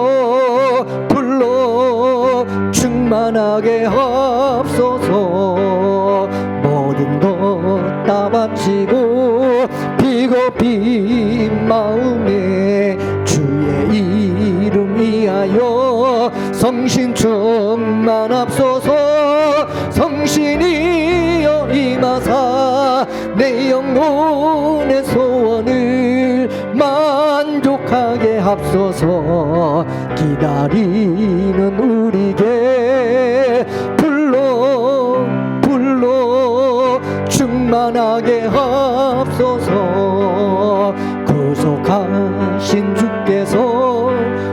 충만하게 합소서. 모든 것 다 바치고 비고픈 마음에 주의 이름 위하여 성신 충만합소서. 성신이여 임하사 내 영혼의 소원을 만족하게 합소서. 기다리는 우리에게 불러 충만하게 합소서. 구속하신 주께서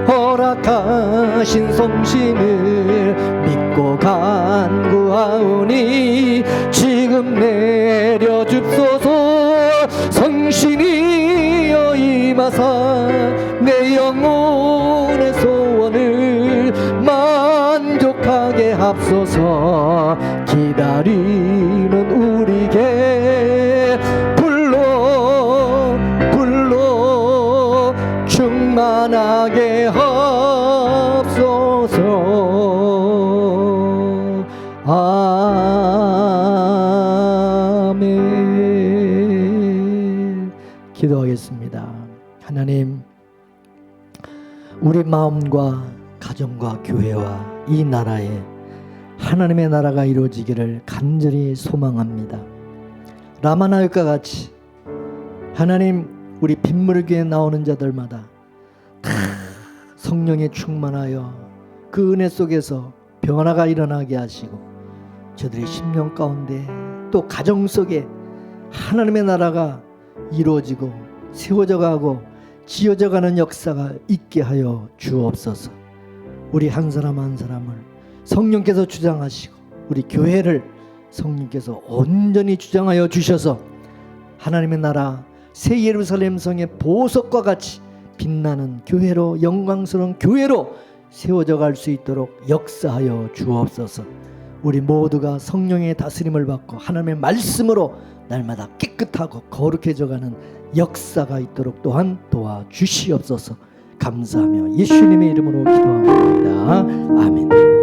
허락하신 성신을 믿고 간구하오니 지금 내려줍소서. 성신이여 임하사 내 영혼의 소원을 만족하게 합소서. 기다리는 우리에게 불러 충만하게 합소서. 기도하겠습니다. 하나님, 우리 마음과 가정과 교회와 이 나라에 하나님의 나라가 이루어지기를 간절히 소망합니다. 라마나역과 같이 하나님, 우리 빗물교에 나오는 자들마다 다 성령에 충만하여 그 은혜 속에서 변화가 일어나게 하시고 저들의 심령 가운데 또 가정 속에 하나님의 나라가 이루어지고 세워져 가고 지어져 가는 역사가 있게 하여 주옵소서. 우리 한 사람 한 사람을 성령께서 주장하시고 우리 교회를 성령께서 온전히 주장하여 주셔서 하나님의 나라 새 예루살렘 성의 보석과 같이 빛나는 교회로, 영광스러운 교회로 세워져 갈 수 있도록 역사하여 주옵소서. 우리 모두가 성령의 다스림을 받고 하나님의 말씀으로 날마다 깨끗하고 거룩해져 가는 역사가 있도록 또한 도와주시옵소서. 감사하며 예수님의 이름으로 기도합니다. 아멘.